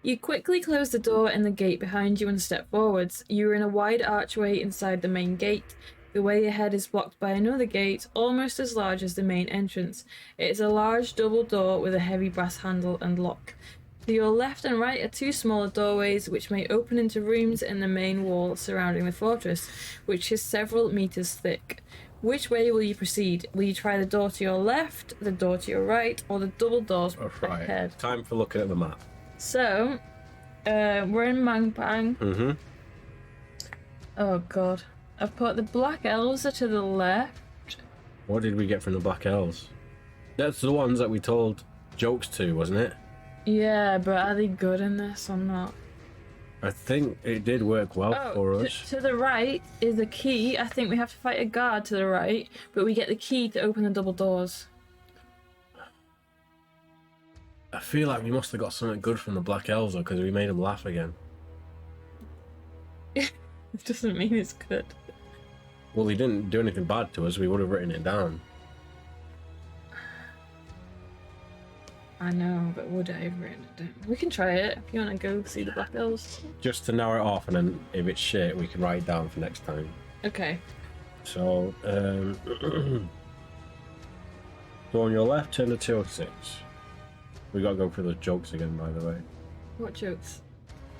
You quickly close the door and the gate behind you and step forwards. You are in a wide archway inside the main gate. The way ahead is blocked by another gate, almost as large as the main entrance. It is a large double door with a heavy brass handle and lock. To your left and right are 2 smaller doorways which may open into rooms in the main wall surrounding the fortress, which is several meters thick. Which way will you proceed? Will you try the door to your left, the door to your right, or the double doors ahead? Time for looking at the map. So, we're in Mangpang. Mm-hmm. Oh god. I've put the Black Elves are to the left. What did we get from the Black Elves? That's the ones that we told jokes to, wasn't it? Yeah, but are they good in this or not? I think it did work well for us. To the right is the key. I think we have to fight a guard to the right, but we get the key to open the double doors. I feel like we must have got something good from the Black Elves because we made them laugh again. It doesn't mean it's good. Well, he didn't do anything bad to us. We would have written it down. I know, but would I have written it down? We can try it if you want to go see the Black Elves. Just to narrow it off, and then if it's shit, we can write it down for next time. Okay. So, Door on your left, turn to 206. We gotta go through those jokes again, by the way. What jokes?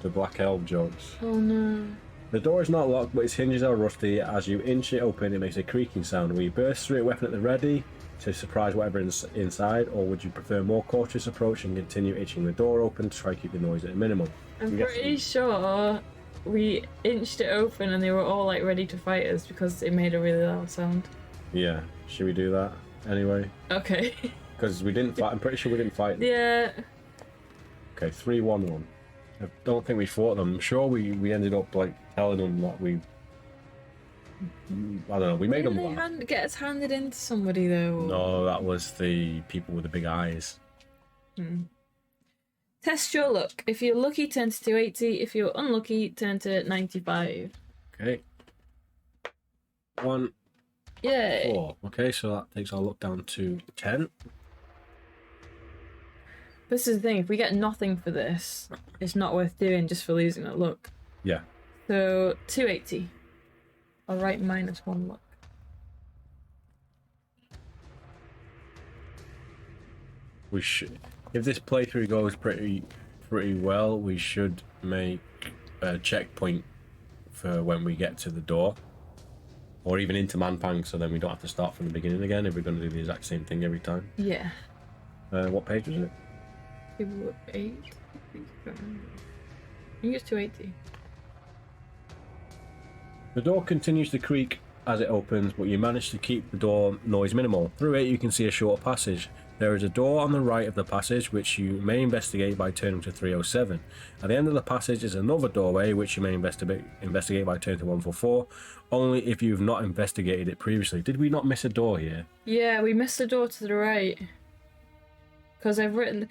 The Black Elf jokes. Oh no. The door is not locked, but its hinges are rusty. As you inch it open, it makes a creaking sound. Will you burst through it, weapon at the ready, to surprise whatever is inside, or would you prefer a more cautious approach and continue inching the door open to try to keep the noise at a minimum? I'm pretty sure we inched it open and they were all like ready to fight us because it made a really loud sound. Yeah, should we do that anyway? Okay. Because we didn't fight. I'm pretty sure we didn't fight them. Yeah. Okay, 3-1-1. I don't think we fought them. I'm sure we ended up like telling them that we. I don't know. We made them laugh. Get us handed into somebody though. No, that was the people with the big eyes. Test your luck. If you're lucky, turn to 280. If you're unlucky, turn to 95. Okay. 1, Yay. 4. Okay, so that takes our luck down to 10. This is the thing. If we get nothing for this, it's not worth doing just for losing a luck. Yeah. So 280. I'll write -1 luck. We should. If this playthrough goes pretty well, we should make a checkpoint for when we get to the door, or even into Manpang, so then we don't have to start from the beginning again if we're going to do the exact same thing every time. Yeah. What page was it? 280. I think it's 280. The door continues to creak as it opens, but you manage to keep the door noise minimal. Through it, you can see a short passage. There is a door on the right of the passage, which you may investigate by turning to 307. At the end of the passage is another doorway, which you may investigate by turning to 144, only if you've not investigated it previously. Did we not miss a door here? Yeah, we missed the door to the right. Because I've written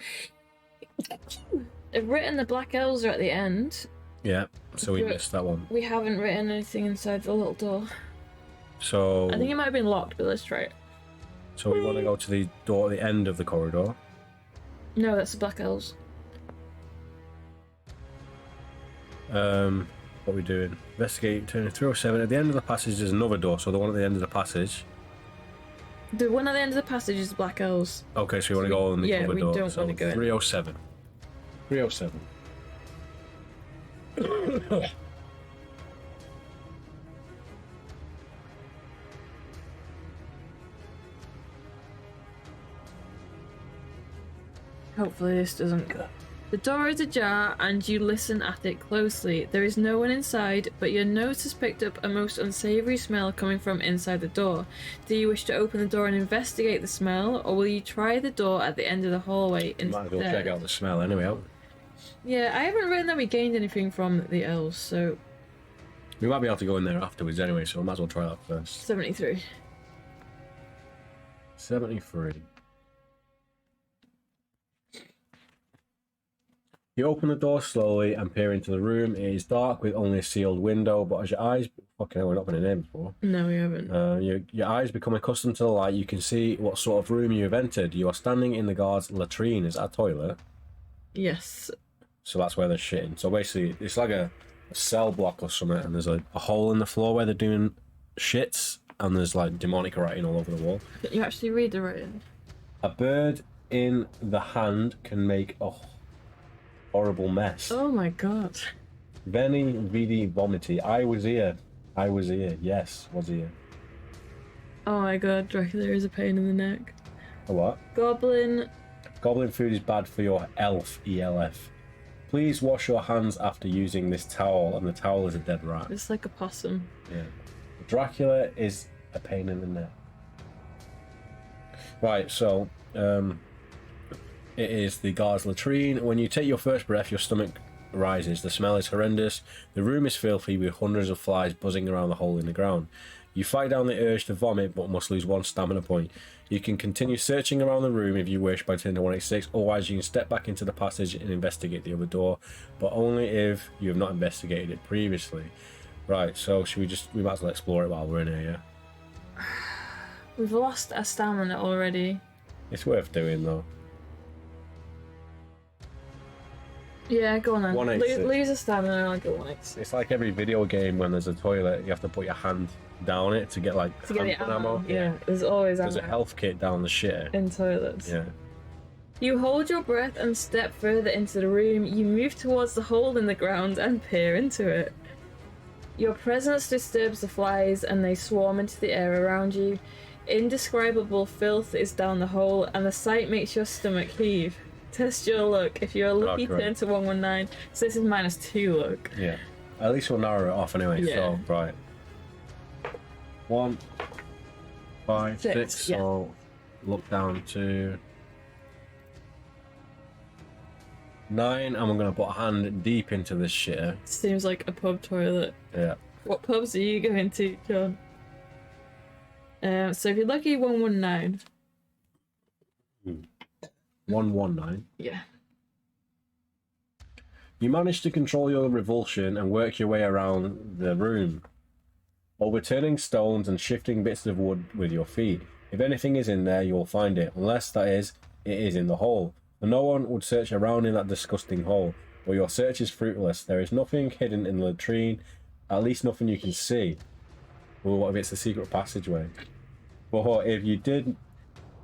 the Black Elves are at the end. Yeah, so we missed that one. We haven't written anything inside the little door. So I think it might have been locked, but let's try it. So we want to go to the door at the end of the corridor. No, that's the Black Elves. What are we doing? Investigate, turning 307. At the end of the passage is another door, so the one at the end of the passage. The one at the end of the passage is the Black Elves. Okay, so we want to go on the other door. Yeah, we don't want to go 307. 307. Hopefully this doesn't go. The door is ajar and you listen at it closely. There is no one inside, but your nose has picked up a most unsavoury smell coming from inside the door. Do you wish to open the door and investigate the smell, or will you try the door at the end of the hallway instead? Might as well check out the smell anyway. Yeah, I haven't written that we gained anything from the elves, so... We might be able to go in there afterwards anyway, so we might as well try that first. 73. 73. You open the door slowly and peer into the room. It is dark with only a sealed window, but as your eyes... Fucking hell, we're not been in here before. No, we haven't. Your eyes become accustomed to the light. You can see what sort of room you have entered. You are standing in the guard's latrine. Is that a toilet? Yes. So that's where they're shitting. So basically, it's like a cell block or something, and there's a hole in the floor where they're doing shits, and there's like demonic writing all over the wall. Can you actually read the writing? A bird in the hand can make a horrible mess. Oh my god. Veni vidi vomiti. I was here. Yes, was here. Oh my god, Dracula is a pain in the neck. A what? Goblin. Goblin food is bad for your elf, ELF. Please wash your hands after using this towel, and the towel is a dead rat. It's like a possum. Yeah. Dracula is a pain in the neck. Right, so it is the guard's latrine. When you take your first breath, your stomach rises. The smell is horrendous. The room is filthy with hundreds of flies buzzing around the hole in the ground. You fight down the urge to vomit, but must lose 1 stamina point. You can continue searching around the room if you wish by turning to 186, otherwise you can step back into the passage and investigate the other door, but only if you have not investigated it previously. Right, so we might as well explore it while we're in here, yeah? We've lost our stamina already. It's worth doing, though. Yeah, go on then. 186. Lose a stamina and I'll go 186. It's like every video game when there's a toilet, you have to put your hand down it to get like To get the handgun ammo. Yeah, there's always There's a ammo health kit down the shitter. in toilets. Yeah. You hold your breath and step further into the room. You move towards the hole in the ground and peer into it. Your presence disturbs the flies and they swarm into the air around you. Indescribable filth is down the hole and the sight makes your stomach heave. Test your luck. If you're lucky, turn to 119. So this is -2 luck. Yeah. At least we'll narrow it off anyway. Yeah. So, right. 1, 5, 6. Yeah. So, look down to 9, and I'm going to put a hand deep into this shitter. Seems like a pub toilet. Yeah. What pubs are you going to, John? So if you're lucky, 119. 119. Yeah. You manage to control your revulsion and work your way around the room, overturning stones and shifting bits of wood with your feet. If anything is in there, you will find it, unless, that is, it is in the hole. No one would search around in that disgusting hole, but your search is fruitless. There is nothing hidden in the latrine, at least nothing you can see. Well, what if it's a secret passageway? But if you did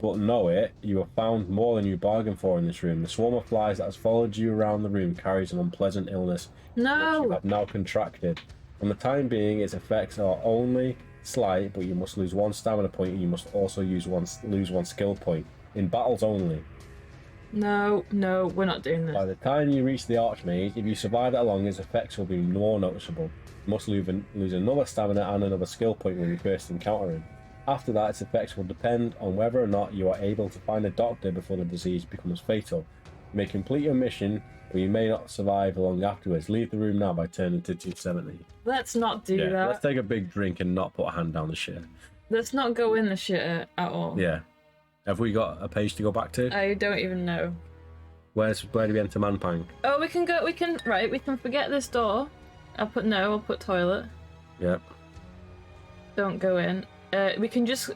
but know it, you have found more than you bargained for in this room. The swarm of flies that has followed you around the room carries an unpleasant illness, which you have now contracted. For the time being, its effects are only slight, but you must lose 1 stamina point and you must also lose one skill point. In battles only. No, we're not doing this. By the time you reach the Archmage, if you survive that long, its effects will be more noticeable. You must lose another stamina and another skill point when you first encounter him. After that, its effects will depend on whether or not you are able to find a doctor before the disease becomes fatal. You may complete your mission, but you may not survive long afterwards. Leave the room now by turning to 270. Let's not do that. Let's take a big drink and not put a hand down the shit. Let's not go in the shitter at all. Yeah. Have we got a page to go back to? I don't even know. Where do we enter Manpang? Oh, we can forget this door. I'll put toilet. Yep. Don't go in. We can just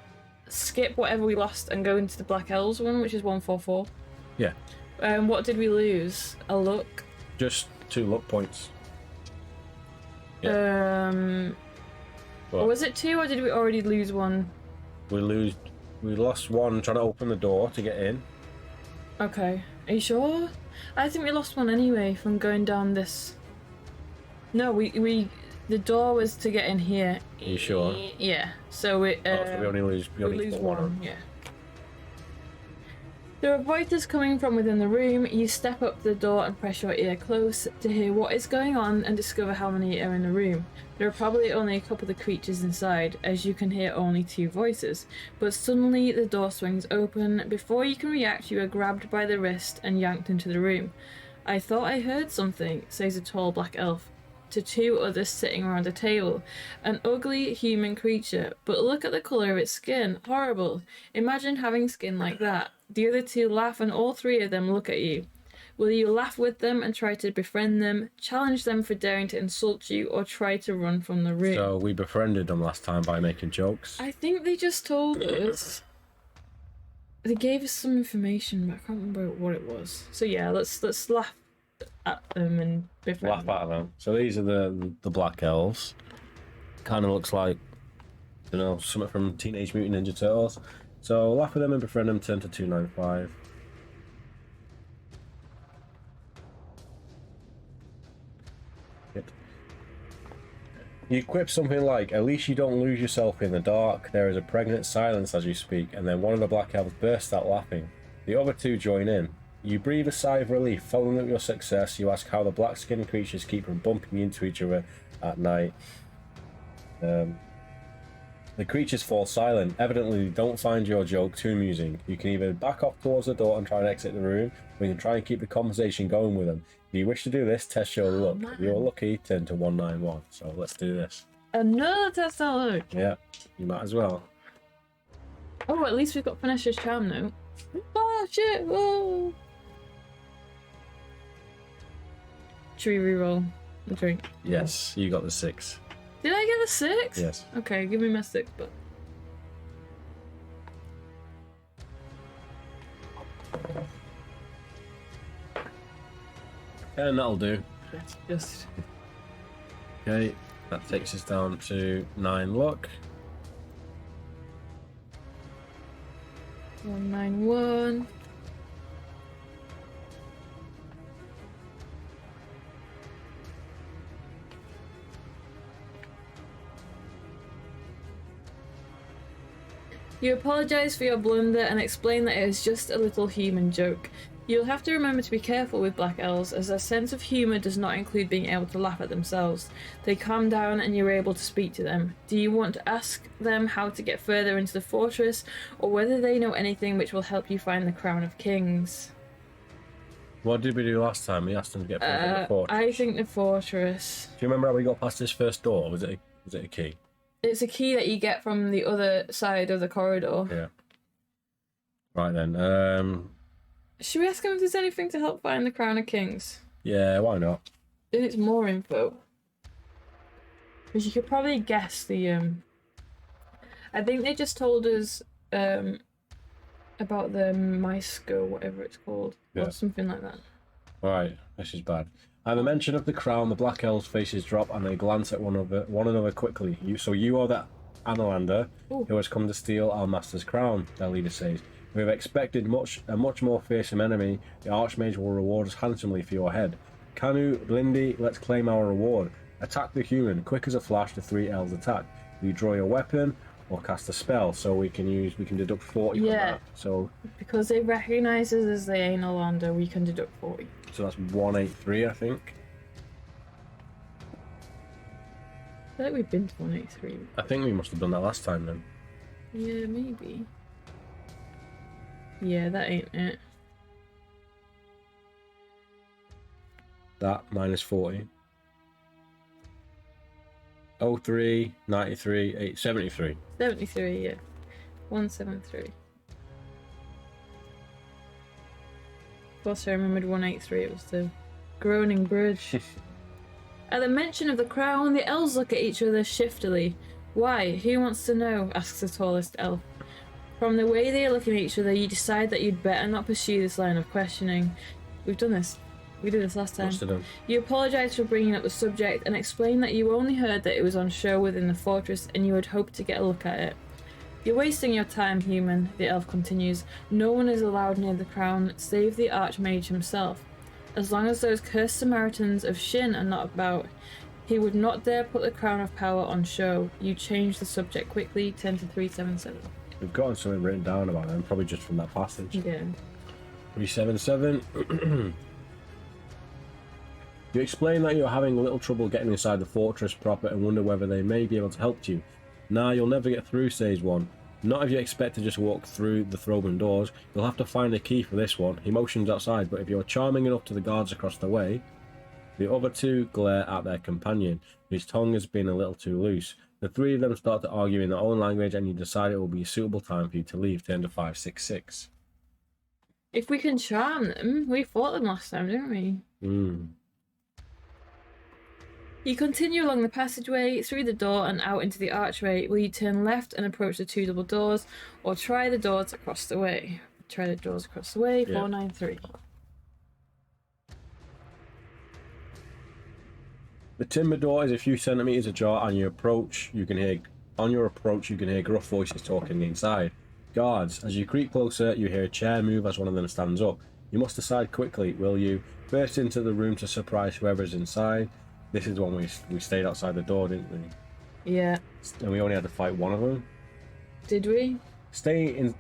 skip whatever we lost and go into the Black Elves one, which is 144. Yeah. What did we lose? A luck? Just 2 luck points. Or was it 2 or did we already lose 1? We lost 1 trying to open the door to get in. Okay. Are you sure? I think we lost 1 anyway from going down this. No, the door was to get in here. Are you sure? Yeah. So we only lose one. Yeah. There are voices coming from within the room. You step up to the door and press your ear close to hear what is going on and discover how many are in the room. There are probably only a couple of creatures inside, as you can hear only 2 voices. But suddenly the door swings open. Before you can react, you are grabbed by the wrist and yanked into the room. I thought I heard something, says a tall black elf to 2 others sitting around a table. An ugly human creature, but look at the colour of its skin. Horrible. Imagine having skin like that. The other 2 laugh and all 3 of them look at you. Will you laugh with them and try to befriend them, challenge them for daring to insult you, or try to run from the room? So we befriended them last time by making jokes. I think they just told us. They gave us some information, but I can't remember what it was. So yeah, let's laugh at them and befriend Laugh at them. So these are the Black Elves. Kind of looks like, something from Teenage Mutant Ninja Turtles. So laugh with them and befriend them, turn to 295. You equip something like, at least you don't lose yourself in the dark. There is a pregnant silence as you speak, and then one of the Black Elves bursts out laughing. The other 2 join in. You breathe a sigh of relief. Following up your success, you ask how the black-skinned creatures keep from bumping into each other at night. The creatures fall silent. Evidently, they don't find your joke too amusing. You can either back off towards the door and try and exit the room, or you can try and keep the conversation going with them. If you wish to do this, test your luck. If you're lucky, turn to 191. So let's do this. Another test our luck. Yeah, you might as well. Oh, at least we've got Finisher's Charm now. Oh shit! Whoa! Should we reroll the drink? Yes, you got the 6. Did I get a 6? Yes. Okay, give me my 6, but. And that'll do. Let's just. Okay, that takes us down to 9 luck. 191. You apologise for your blunder and explain that it is just a little human joke. You'll have to remember to be careful with Black Elves, as their sense of humour does not include being able to laugh at themselves. They calm down and you're able to speak to them. Do you want to ask them how to get further into the fortress, or whether they know anything which will help you find the Crown of Kings? What did we do last time? We asked them to get further in the fortress. I think the fortress. Do you remember how we got past this first door? Was it a key? It's a key that you get from the other side of the corridor. Yeah. Right then. Should we ask him if there's anything to help find the Crown of Kings? Yeah, why not? Then it's more info. Because you could probably guess the I think they just told us about the Mysco, whatever it's called. Yeah. Or something like that. Right, this is bad. At the mention of the crown, the Black Elves' faces drop and they glance at one another quickly. You are the Analander who has come to steal our master's crown, their leader says. We have expected a much more fearsome enemy. The Archmage will reward us handsomely for your head. Kanu, Blindy, let's claim our reward. Attack the human. Quick as a flash, the three elves attack. You draw your weapon or cast a spell, so we can deduct 40 from that. So because they recognise us as the Analander, we can deduct 40. So that's 183, I think. I feel like we've been to 183. I think we must have done that last time then. Yeah, maybe. Yeah, that ain't it. That minus 40. 03, 93, 8, 73. 73, yeah. 173. Of course, I remembered 183. It was the Groaning Bridge. At the mention of the crown, the elves look at each other shiftily. Why? Who wants to know? Asks the tallest elf. From the way they are looking at each other, you decide that you'd better not pursue this line of questioning. We've done this. We did this last time. Must have done. You apologise for bringing up the subject and explain that you only heard that it was on show within the fortress and you had hoped to get a look at it. You're wasting your time, human, the elf continues. No one is allowed near the crown, save the Archmage himself. As long as those cursed Samaritans of Shin are not about, he would not dare put the crown of power on show. You change the subject quickly, 10 to 377. We've got something written down about them, probably just from that passage. Yeah. 377. You explain that you're having a little trouble getting inside the fortress proper and wonder whether they may be able to help you. Nah, you'll never get through, says one. Not if you expect to just walk through the Throbin doors. You'll have to find a key for this one. He motions outside, but if you're charming enough to the guards across the way... The other two glare at their companion, whose tongue has been a little too loose. The three of them start to argue in their own language, and you decide it will be a suitable time for you to leave. Turn to 566. If we can charm them, we fought them last time, didn't we? You continue along the passageway, through the door and out into the archway. Will you turn left and approach the two double doors, or try the doors across the way? Try the doors across the way, 493. The timber door is a few centimeters ajar, and on your approach you can hear gruff voices talking inside. Guards, as you creep closer, you hear a chair move as one of them stands up. You must decide quickly. Will you burst into the room to surprise whoever is inside? This is when we stayed outside the door, didn't we? Yeah. And we only had to fight one of them. Did we? Stay and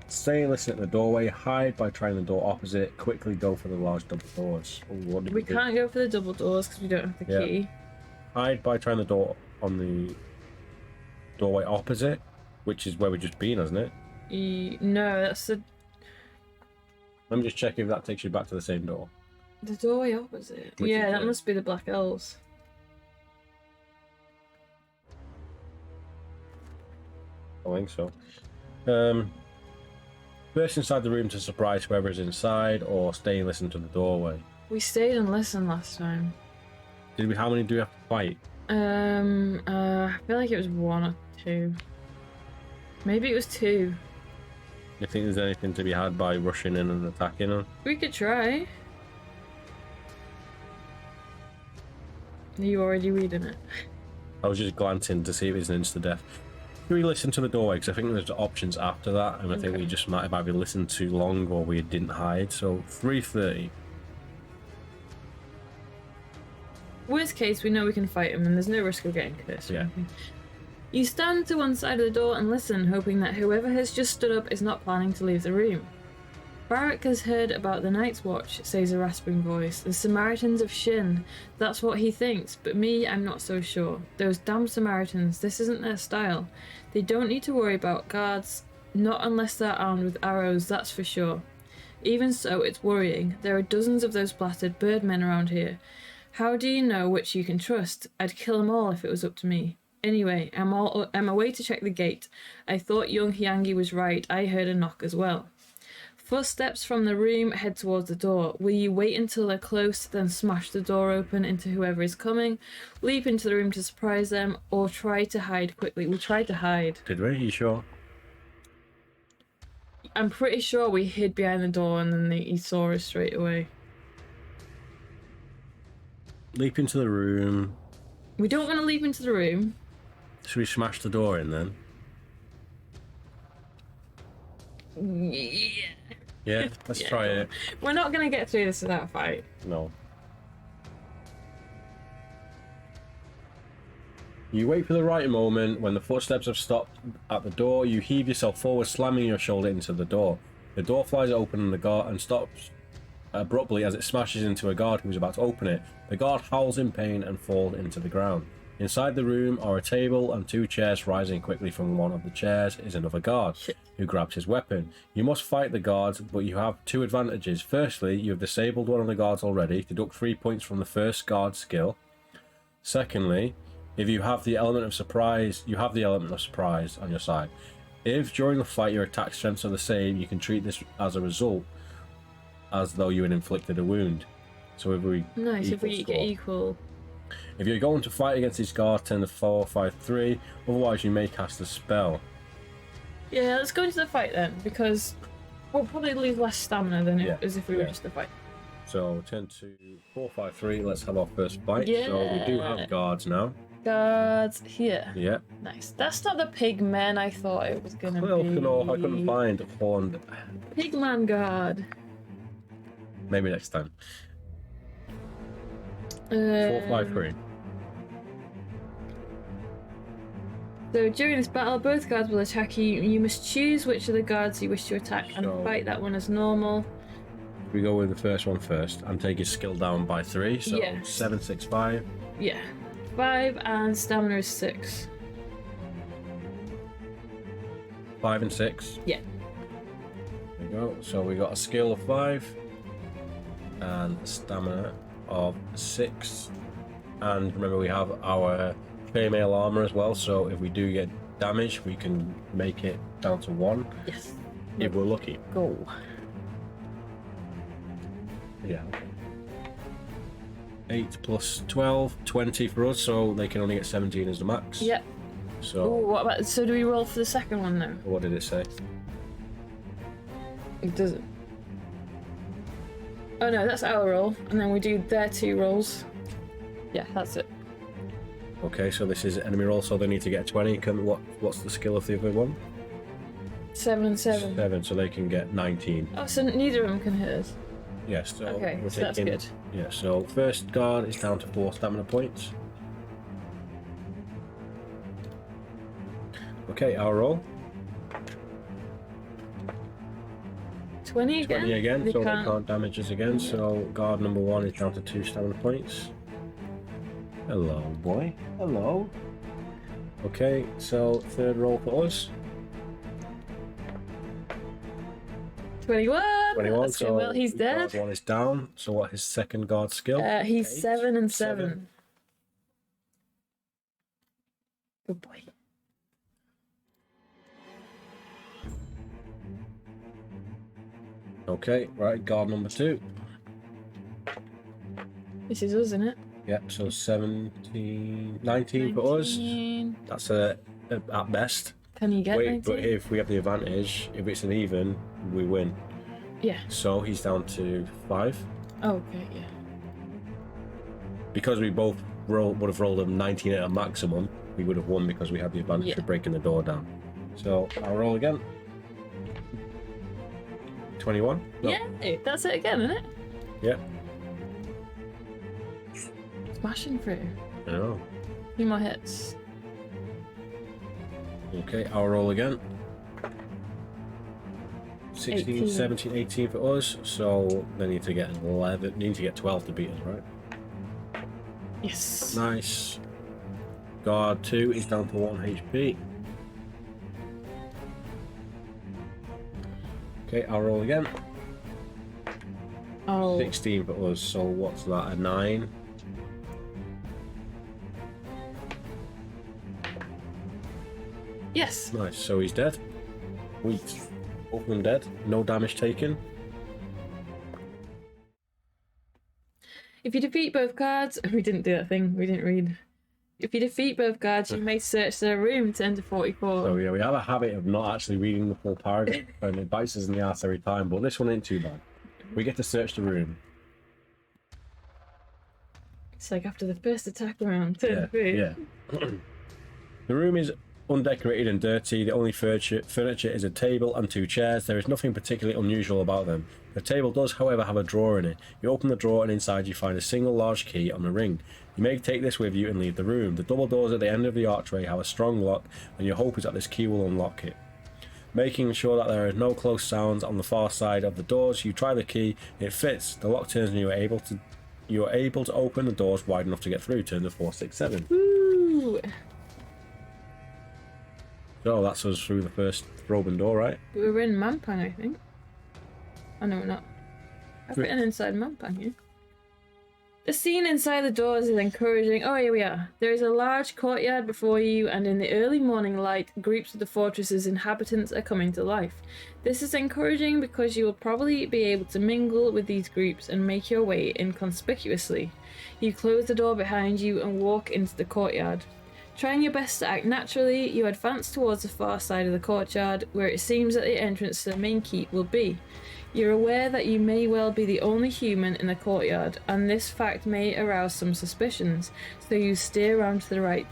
listen at the doorway. Hide by trying the door opposite. Quickly go for the large double doors. What did we can't go for the double doors because we don't have the key. Hide by trying the door on the doorway opposite, which is where we've just been, hasn't it? No, that's the... Let me just check if that takes you back to the same door. The doorway opposite? Yeah, that must be the Black Elves. I think so. Burst inside the room to surprise whoever's inside, or stay and listen to the doorway. We stayed and listened last time. Did we? How many do we have to fight? I feel like it was 1 or 2. Maybe it was 2. You think there's anything to be had by rushing in and attacking them? We could try. Are you already reading it? I was just glancing to see if it's an insta-death. Do we listen to the doorway? Because I think there's options after that, and I think we just might have either listened too long or we didn't hide. So 3:30. Worst case, we know we can fight him and there's no risk of getting cursed or Yeah. anything. You stand to one side of the door and listen, hoping that whoever has just stood up is not planning to leave the room. Barak has heard about the Night's Watch, says a rasping voice. The Samaritans of Shin. That's what he thinks, but me, I'm not so sure. Those damn Samaritans, this isn't their style. They don't need to worry about guards, not unless they're armed with arrows, that's for sure. Even so, it's worrying. There are dozens of those blasted birdmen around here. How do you know which you can trust? I'd kill them all if it was up to me. Anyway, I'm away to check the gate. I thought young Hyangi was right. I heard a knock as well. Footsteps from the room head towards the door. Will you wait until they're close, then smash the door open into whoever is coming, leap into the room to surprise them, or try to hide quickly? We tried to hide. Did we? You sure? I'm pretty sure we hid behind the door and then he saw us straight away. Leap into the room. We don't want to leap into the room. Should we smash the door in then? Yeah. Yeah, let's try it. We're not going to get through this without a fight. No. You wait for the right moment. When the footsteps have stopped at the door, you heave yourself forward, slamming your shoulder into the door. The door flies open and stops abruptly as it smashes into a guard who's about to open it. The guard howls in pain and falls into the ground. Inside the room are a table and 2 chairs. Rising quickly from one of the chairs is another guard who grabs his weapon. You must fight the guards, but you have 2 advantages. Firstly, you have disabled one of the guards already. Deduct 3 points from the first guard skill. Secondly, if you have the element of surprise, on your side. If during the fight your attack strengths are the same, you can treat this as a result as though you had inflicted a wound. So if we get equal. If you're going to fight against this guard, turn to 4, 5, 3. Otherwise, you may cast a spell. Yeah, let's go into the fight then, because we'll probably lose less stamina than as if we were just to fight. So turn to 4, 5, 3. Let's have our first fight. Yeah. So we do have guards now. Guards here. Yeah. Nice. That's not the pigmen I thought it was gonna Well, be. no, I couldn't find a horned. Pigman guard. Maybe next time. 4, 5, 3. So during this battle, both guards will attack you. You must choose which of the guards you wish to attack and fight that one as normal. We go with the first one first and take his skill down by 3. So Yeah. 7, 6, 5. Yeah. 5 and stamina is 6. 5 and 6. Yeah. There we go. So we got a skill of 5 and stamina of 6. And remember, we have our female armor as well. So if we do get damage, we can make it down to 1. Yes. If we're lucky. Go. Yeah. 8 plus 12, 20 for us, so they can only get 17 as the max. Yeah. So Ooh, what about? So do we roll for the second one now? what did it say? It doesn't. Oh no, that's our roll, and then we do their 2 rolls. Yeah, that's it. Okay, so this is enemy roll, so they need to get 20. What's the skill of the other one? 7 and 7. 7, so they can get 19. Oh, so neither of them can hit us. Yes, so Okay, we're so that's taking, good. Yeah, so first guard is down to 4 stamina points. Okay, our roll. 20 again? 20 again, They so can't- they can't damage us again. So guard number 1 is down to 2 stamina points. Hello, boy. Hello. Okay, so third roll for us. 21! 21, That's going well. He's guard dead. 1 is down. So what is second guard skill? He's 8, 7 and 7. Good boy. Okay, right, guard number 2. This is us, isn't it? Yep, so 19 for us. 19. That's at best. Can you get Wait, 19? but if we have the advantage, if it's an even, we win. Yeah. So he's down to 5. Oh, okay, yeah. Because we both would have rolled a 19 at a maximum, we would have won because we had the advantage of breaking the door down. So I'll roll again. 21. No. Yeah, that's it again, isn't it? Yeah. Smashing through. I know. 2 more hits. Okay, I'll roll again. 16, 18. 17, 18 for us. So they need to get 11. Need to get 12 to beat us, right? Yes. Nice. Guard 2 is down to 1 HP. Okay, I'll roll again. Oh. 16 for us, so what's that, a 9? Yes. Nice, so he's dead. Both of them dead, no damage taken. If you defeat both guards, we didn't do that thing, we didn't read. If you defeat both guards, you may search their room to enter 44. So yeah, we have a habit of not actually reading the full paragraph, and it bites us in the ass every time, but this one ain't too bad. We get to search the room. It's like after the first attack round, turn 3. Yeah. The room is undecorated and dirty. The only furniture is a table and 2 chairs. There is nothing particularly unusual about them. The table does, however, have a drawer in it. You open the drawer and inside you find a single large key on a ring. You may take this with you and leave the room. The double doors at the end of the archway have a strong lock, and your hope is that this key will unlock it. Making sure that there are no close sounds on the far side of the doors, you try the key. It fits. The lock turns and you are able to open the doors wide enough to get through. Turn to 4, 6, 7. Woo! So that's us through the first Robin door, right? We were in Mampang, I think. Oh no, we're not. I've written inside Mampang here. The scene inside the doors is encouraging. Oh, here we are. There is a large courtyard before you, and in the early morning light, groups of the fortress's inhabitants are coming to life. This is encouraging because you will probably be able to mingle with these groups and make your way inconspicuously. You close the door behind you and walk into the courtyard. Trying your best to act naturally, you advance towards the far side of the courtyard, where it seems that the entrance to the main keep will be. You're aware that you may well be the only human in the courtyard, and this fact may arouse some suspicions, so you steer around to the right.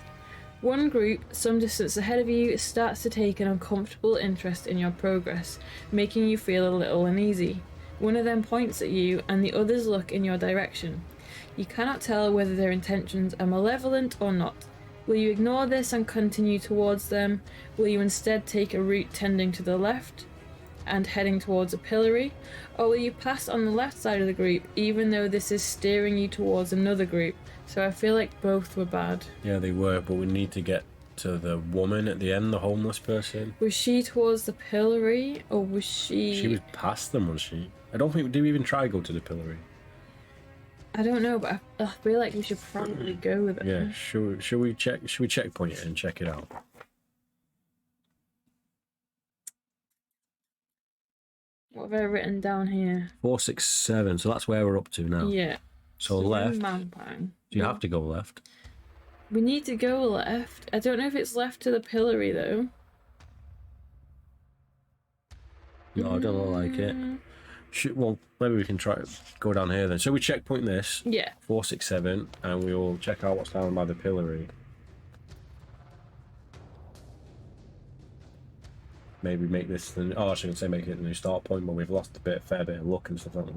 One group, some distance ahead of you, starts to take an uncomfortable interest in your progress, making you feel a little uneasy. One of them points at you, and the others look in your direction. You cannot tell whether their intentions are malevolent or not. Will you ignore this and continue towards them? Will you instead take a route tending to the left and heading towards a pillory? Or will you pass on the left side of the group, even though this is steering you towards another group? So I feel like both were bad. Yeah, they were, but we need to get to the woman at the end, the homeless person. Was she towards the pillory, or was she... She was past them, was she? I don't think... Did we even try to go to the pillory? I don't know, but I feel like we should probably go with it. Yeah, should we checkpoint it and check it out? What have I written down here? 4, 6, 7. So that's where we're up to now. Yeah. So left. Mampang. Do you have to go left? We need to go left. I don't know if it's left to the pillory though. No, I don't look like it. Well, maybe we can try to go down here then. So we checkpoint this. Yeah. 4, 6, 7, and we will check out what's down by the pillory. Maybe make this the... Oh, I shouldn't say make it the new start point, but we've lost a fair bit of luck and stuff, haven't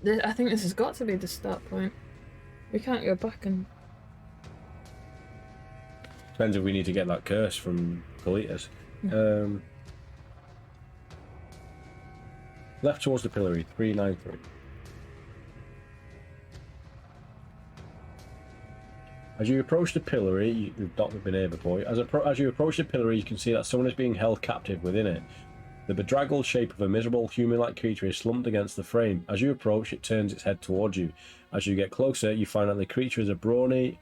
we? I think this has got to be the start point. We can't go back and... Depends if we need to get that curse from Kalitas. Left towards the pillory, 393. As you approach the pillory, you've not been here before. As you approach the pillory, you can see that someone is being held captive within it. The bedraggled shape of a miserable human-like creature is slumped against the frame. As you approach, it turns its head towards you. As you get closer, you find that the creature is brawny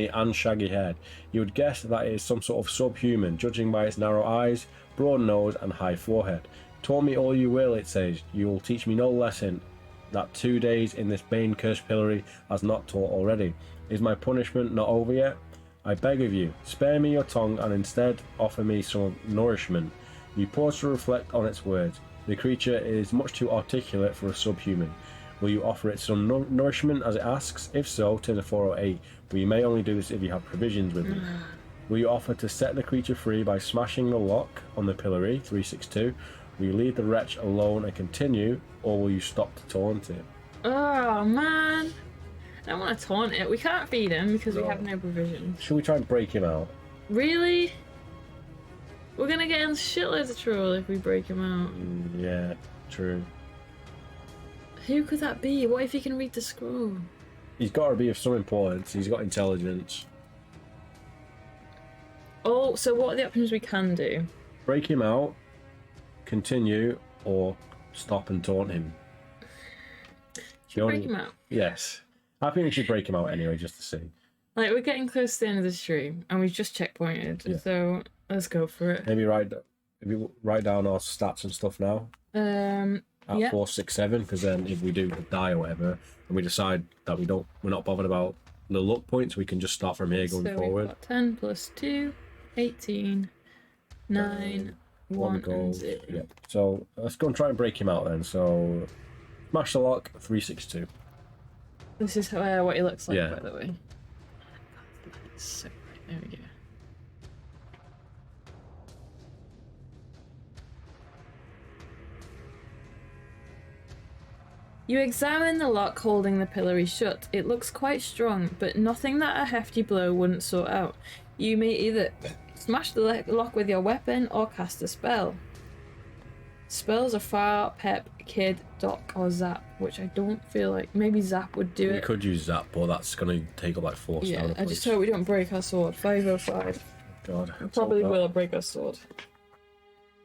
and shaggy head. You would guess that it is some sort of subhuman, judging by its narrow eyes, broad nose, and high forehead. Taunt me all you will, it says. You will teach me no lesson that 2 days in this bane-cursed pillory has not taught already. Is my punishment not over yet? I beg of you, spare me your tongue and instead offer me some nourishment. You pause to reflect on its words. The creature is much too articulate for a subhuman. Will you offer it some nourishment as it asks? If so, turn to 408, but you may only do this if you have provisions with you. Will you offer to set the creature free by smashing the lock on the pillory? 362. Will you leave the wretch alone and continue, or will you stop to taunt it? Oh man, I don't want to taunt it. We can't feed him because we have no provisions. Should we try and break him out? Really? We're gonna get in shitloads of trouble if we break him out. Yeah, true. Who could that be? What if he can read the scroll? He's got to be of some importance. He's got intelligence. Oh, so what are the options we can do? Break him out, continue, or stop and taunt him. Break him out. Yes. I think we should break him out anyway, just to see. Like, we're getting close to the end of the stream, and we've just checkpointed, so let's go for it. Maybe write down our stats and stuff now. At 467, because then if we do die or whatever, and we decide that we're not bothered about the luck points, we can just start from here going forward. We've got 10 plus 2, 18, 9, 1 goal. and 0. Yeah. So let's go and try and break him out then. So smash the lock, 362. This is what he looks like, Yeah. by the way. So bright. There we go. You examine the lock holding the pillory shut. It looks quite strong, but nothing that a hefty blow wouldn't sort out. You may either smash the lock with your weapon or cast a spell. Spells are Fire, Pep, Kid, Dock, or Zap, which I don't feel like... Maybe Zap would do it. We could use Zap, but that's going to take up like 4 stamina Yeah, I points. just hope we don't break our sword. 505. God. We probably will break our sword.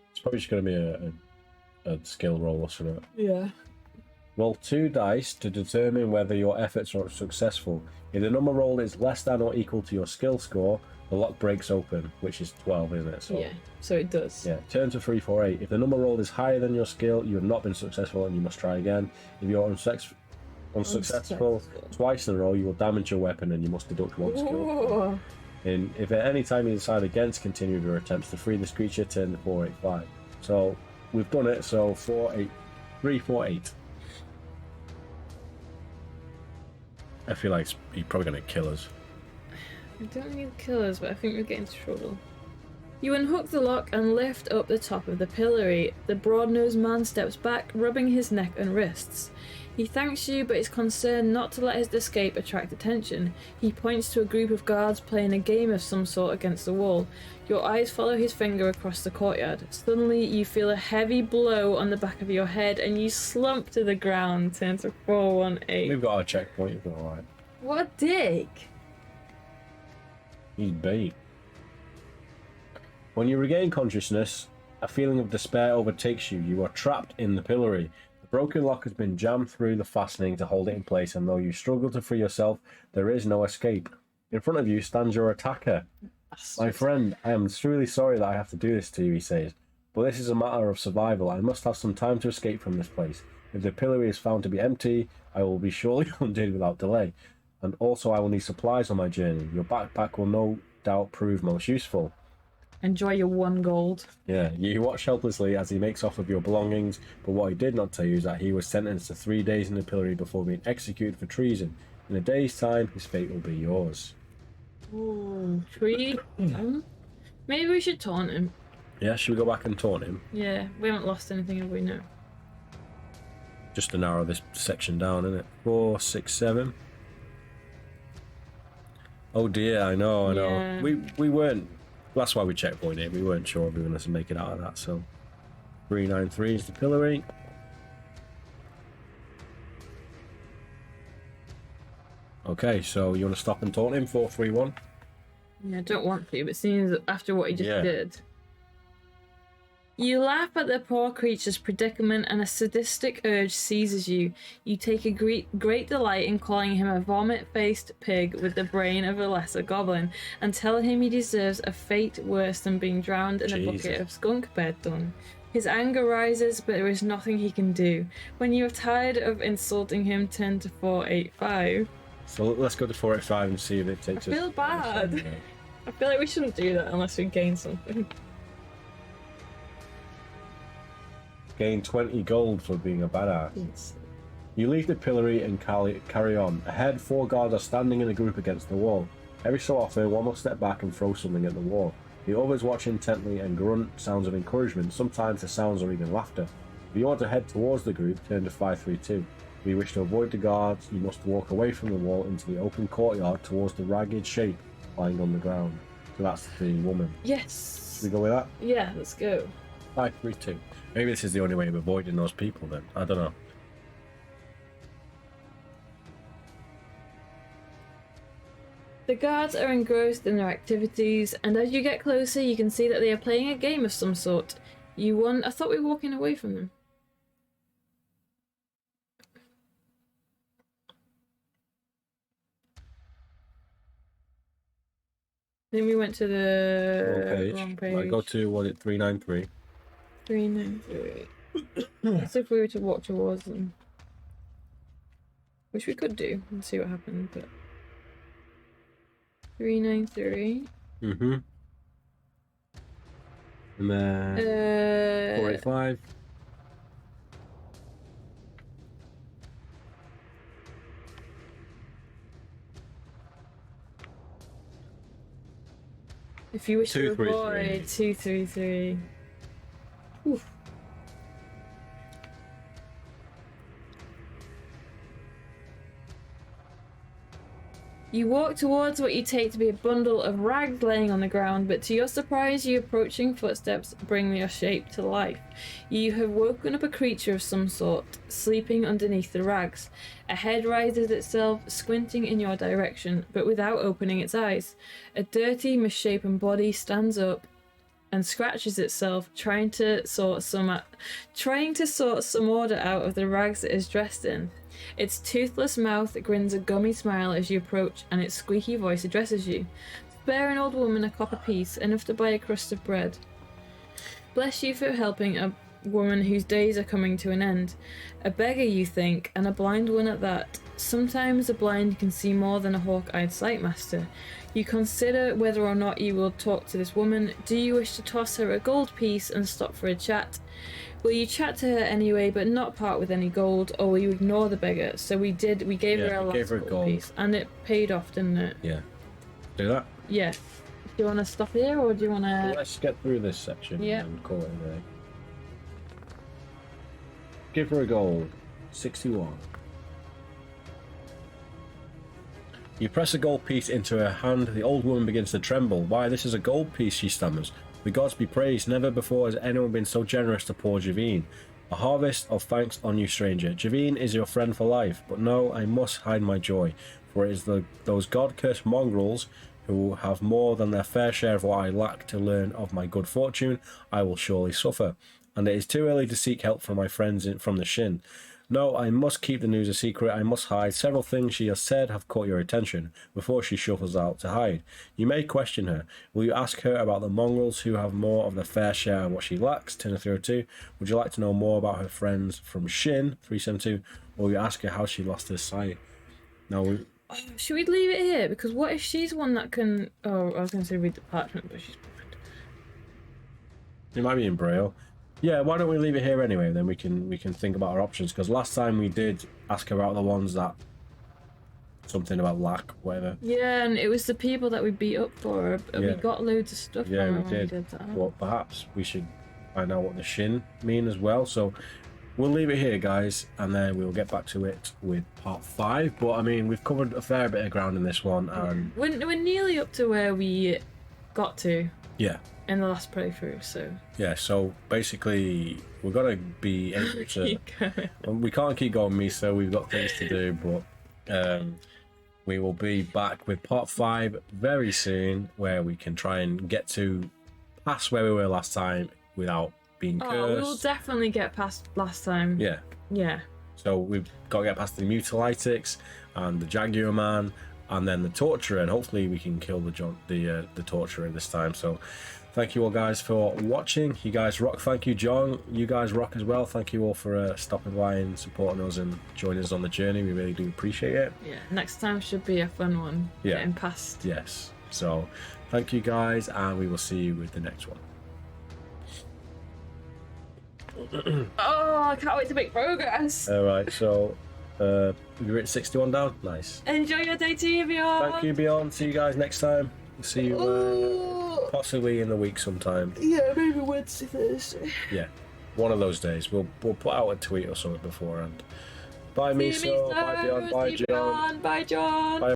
It's probably just going to be a skill roll or something. Yeah. Roll 2 dice to determine whether your efforts are successful. If the number rolled is less than or equal to your skill score, the lock breaks open, which is 12, isn't it? So, Yeah, so it does. yeah, turn to 348. If the number rolled is higher than your skill, you have not been successful and you must try again. If you're unsuccessful twice in a row, you will damage your weapon and you must deduct 1 skill. Ooh. And if at any time you decide against continuing your attempts to free this creature, turn to 485. So we've done it, so 348. I feel like he's probably going to kill us. I don't think he'll kill us, but I think we'll get into trouble. You unhook the lock and lift up the top of the pillory. The broad-nosed man steps back, rubbing his neck and wrists. He thanks you, but is concerned not to let his escape attract attention. He points to a group of guards playing a game of some sort against the wall. Your eyes follow his finger across the courtyard. Suddenly, you feel a heavy blow on the back of your head, and you slump to the ground. Turn to 418. We've got our checkpoint, you're alright. What a dick! He's bait. When you regain consciousness, a feeling of despair overtakes you. You are trapped in the pillory. The broken lock has been jammed through the fastening to hold it in place, and though you struggle to free yourself, there is no escape. In front of you stands your attacker. My friend, I am truly sorry that I have to do this to you, he says, but this is a matter of survival. I must have some time to escape from this place. If the pillory is found to be empty, I will be surely undid without delay. And also I will need supplies on my journey. Your backpack will no doubt prove most useful. Enjoy your 1 gold. Yeah, you watch helplessly as he makes off with your belongings, but what he did not tell you is that he was sentenced to 3 days in the pillory before being executed for treason. In a day's time, his fate will be yours. Ooh, tree. Maybe we should taunt him. Yeah, should we go back and taunt him? Yeah, we haven't lost anything, have we? No. Just to narrow this section down, isn't it? 4, 6, 7. Oh dear, I know. Yeah. We weren't... That's why we checkpointed. We weren't sure if we were going to make it out of that, so... 393 is the pillory. Okay, so you want to stop and taunt him? 431? Yeah, I don't want to, but seeing as after what he just did. You laugh at the poor creature's predicament and a sadistic urge seizes you. You take a great delight in calling him a vomit-faced pig with the brain of a lesser goblin and tell him he deserves a fate worse than being drowned in a bucket of skunk bed dung. His anger rises, but there is nothing he can do. When you are tired of insulting him, turn to 485. So let's go to 485 and see if it takes us... I feel bad. I feel like we shouldn't do that unless we gain something. Gain 20 gold for being a badass. Yes. You leave the pillory and carry on. Ahead, 4 guards are standing in a group against the wall. Every so often, one will step back and throw something at the wall. The others watch intently and grunt sounds of encouragement. Sometimes the sounds are even laughter. If you want to head towards the group, turn to 532. If you wish to avoid the guards, you must walk away from the wall into the open courtyard towards the ragged shape lying on the ground. So that's the woman. Yes. Should we go with that? Yeah, let's go. 532. Maybe this is the only way of avoiding those people then. I don't know. The guards are engrossed in their activities, and as you get closer, you can see that they are playing a game of some sort. You won. I thought we were walking away from them. Then we went to the wrong page. I go to, what, 393? 393. As if we were to walk towards them. Which we could do and see what happened, but 393. Mm-hmm. And then 485. If you wish to 233. avoid 233. Oof. You walk towards what you take to be a bundle of rags laying on the ground, but to your surprise, your approaching footsteps bring your shape to life. You have woken up a creature of some sort, sleeping underneath the rags. A head raises itself, squinting in your direction, but without opening its eyes. A dirty, misshapen body stands up and scratches itself, trying to sort some order out of the rags it is dressed in. Its toothless mouth grins a gummy smile as you approach, and its squeaky voice addresses you. Spare an old woman a copper piece, enough to buy a crust of bread. Bless you for helping a woman whose days are coming to an end. A beggar, you think, and a blind one at that. Sometimes a blind can see more than a hawk-eyed sightmaster. You consider whether or not you will talk to this woman. Do you wish to toss her a gold piece and stop for a chat? Will you chat to her anyway, but not part with any gold, or will you ignore the beggar? So we did. We gave her a last gold piece, and it paid off, didn't it? Yeah. Do that? Yeah. Do you want to stop here, or do you want to? Let's get through this section and call it a day. Give her a gold. 61. You press a gold piece into her hand. The old woman begins to tremble. Why, this is a gold piece, she stammers. The gods be praised, never before has anyone been so generous to poor Javine. A harvest of thanks on you, stranger. Javine is your friend for life, but no, I must hide my joy, for it is those god-cursed mongrels who have more than their fair share of what I lack to learn of my good fortune. I will surely suffer, and it is too early to seek help from my friends from the Shin. No, I must keep the news a secret. I must hide. Several things she has said have caught your attention before she shuffles out to hide. You may question her. Will you ask her about the mongrels who have more of the fair share of what she lacks? 10-302. Would you like to know more about her friends from Shin? 372. Or will you ask her how she lost her sight? No. Should we leave it here? Because what if she's one that can? Oh, I was going to say read the parchment, but she's blind. It might be in Braille. Yeah, why don't we leave it here anyway? Then we can think about our options. Because last time we did ask about the ones that something about lack, whatever. Yeah, and it was the people that we beat up for. We got loads of stuff. Yeah, from we when did. We did that. Well, perhaps we should find out what the Shin mean as well. So we'll leave it here, guys, and then we'll get back to it with part 5. But I mean, we've covered a fair bit of ground in this one, and we're nearly up to where we got to. Yeah. In the last playthrough, so yeah. So basically, we're gonna be able to. We can't keep going, Misa. We've got things to do, but we will be back with part 5 very soon, where we can try and get to past where we were last time without being cursed. Oh, we'll definitely get past last time. Yeah. Yeah. So we've got to get past the Mutilytics and the Jaguar Man, and then the Torturer, and hopefully we can kill the Torturer this time. So. Thank you all guys for watching. You guys rock. Thank you, John. You guys rock as well. Thank you all for stopping by and supporting us and joining us on the journey. We really do appreciate it. Yeah, next time should be a fun one. Yeah. Getting past. Yes. So thank you guys, and we will see you with the next one. Oh, I can't wait to make progress. All right. So Have you written 61 down? Nice. Enjoy your day too, Beyond. Thank you, Beyond. See you guys next time. See you possibly in the week sometime. Yeah, maybe Wednesday, Thursday. Yeah, one of those days. We'll put out a tweet or something beforehand. Bye, See you, Miso. Bye, Beyond. Bye, John. Bye, John. Bye.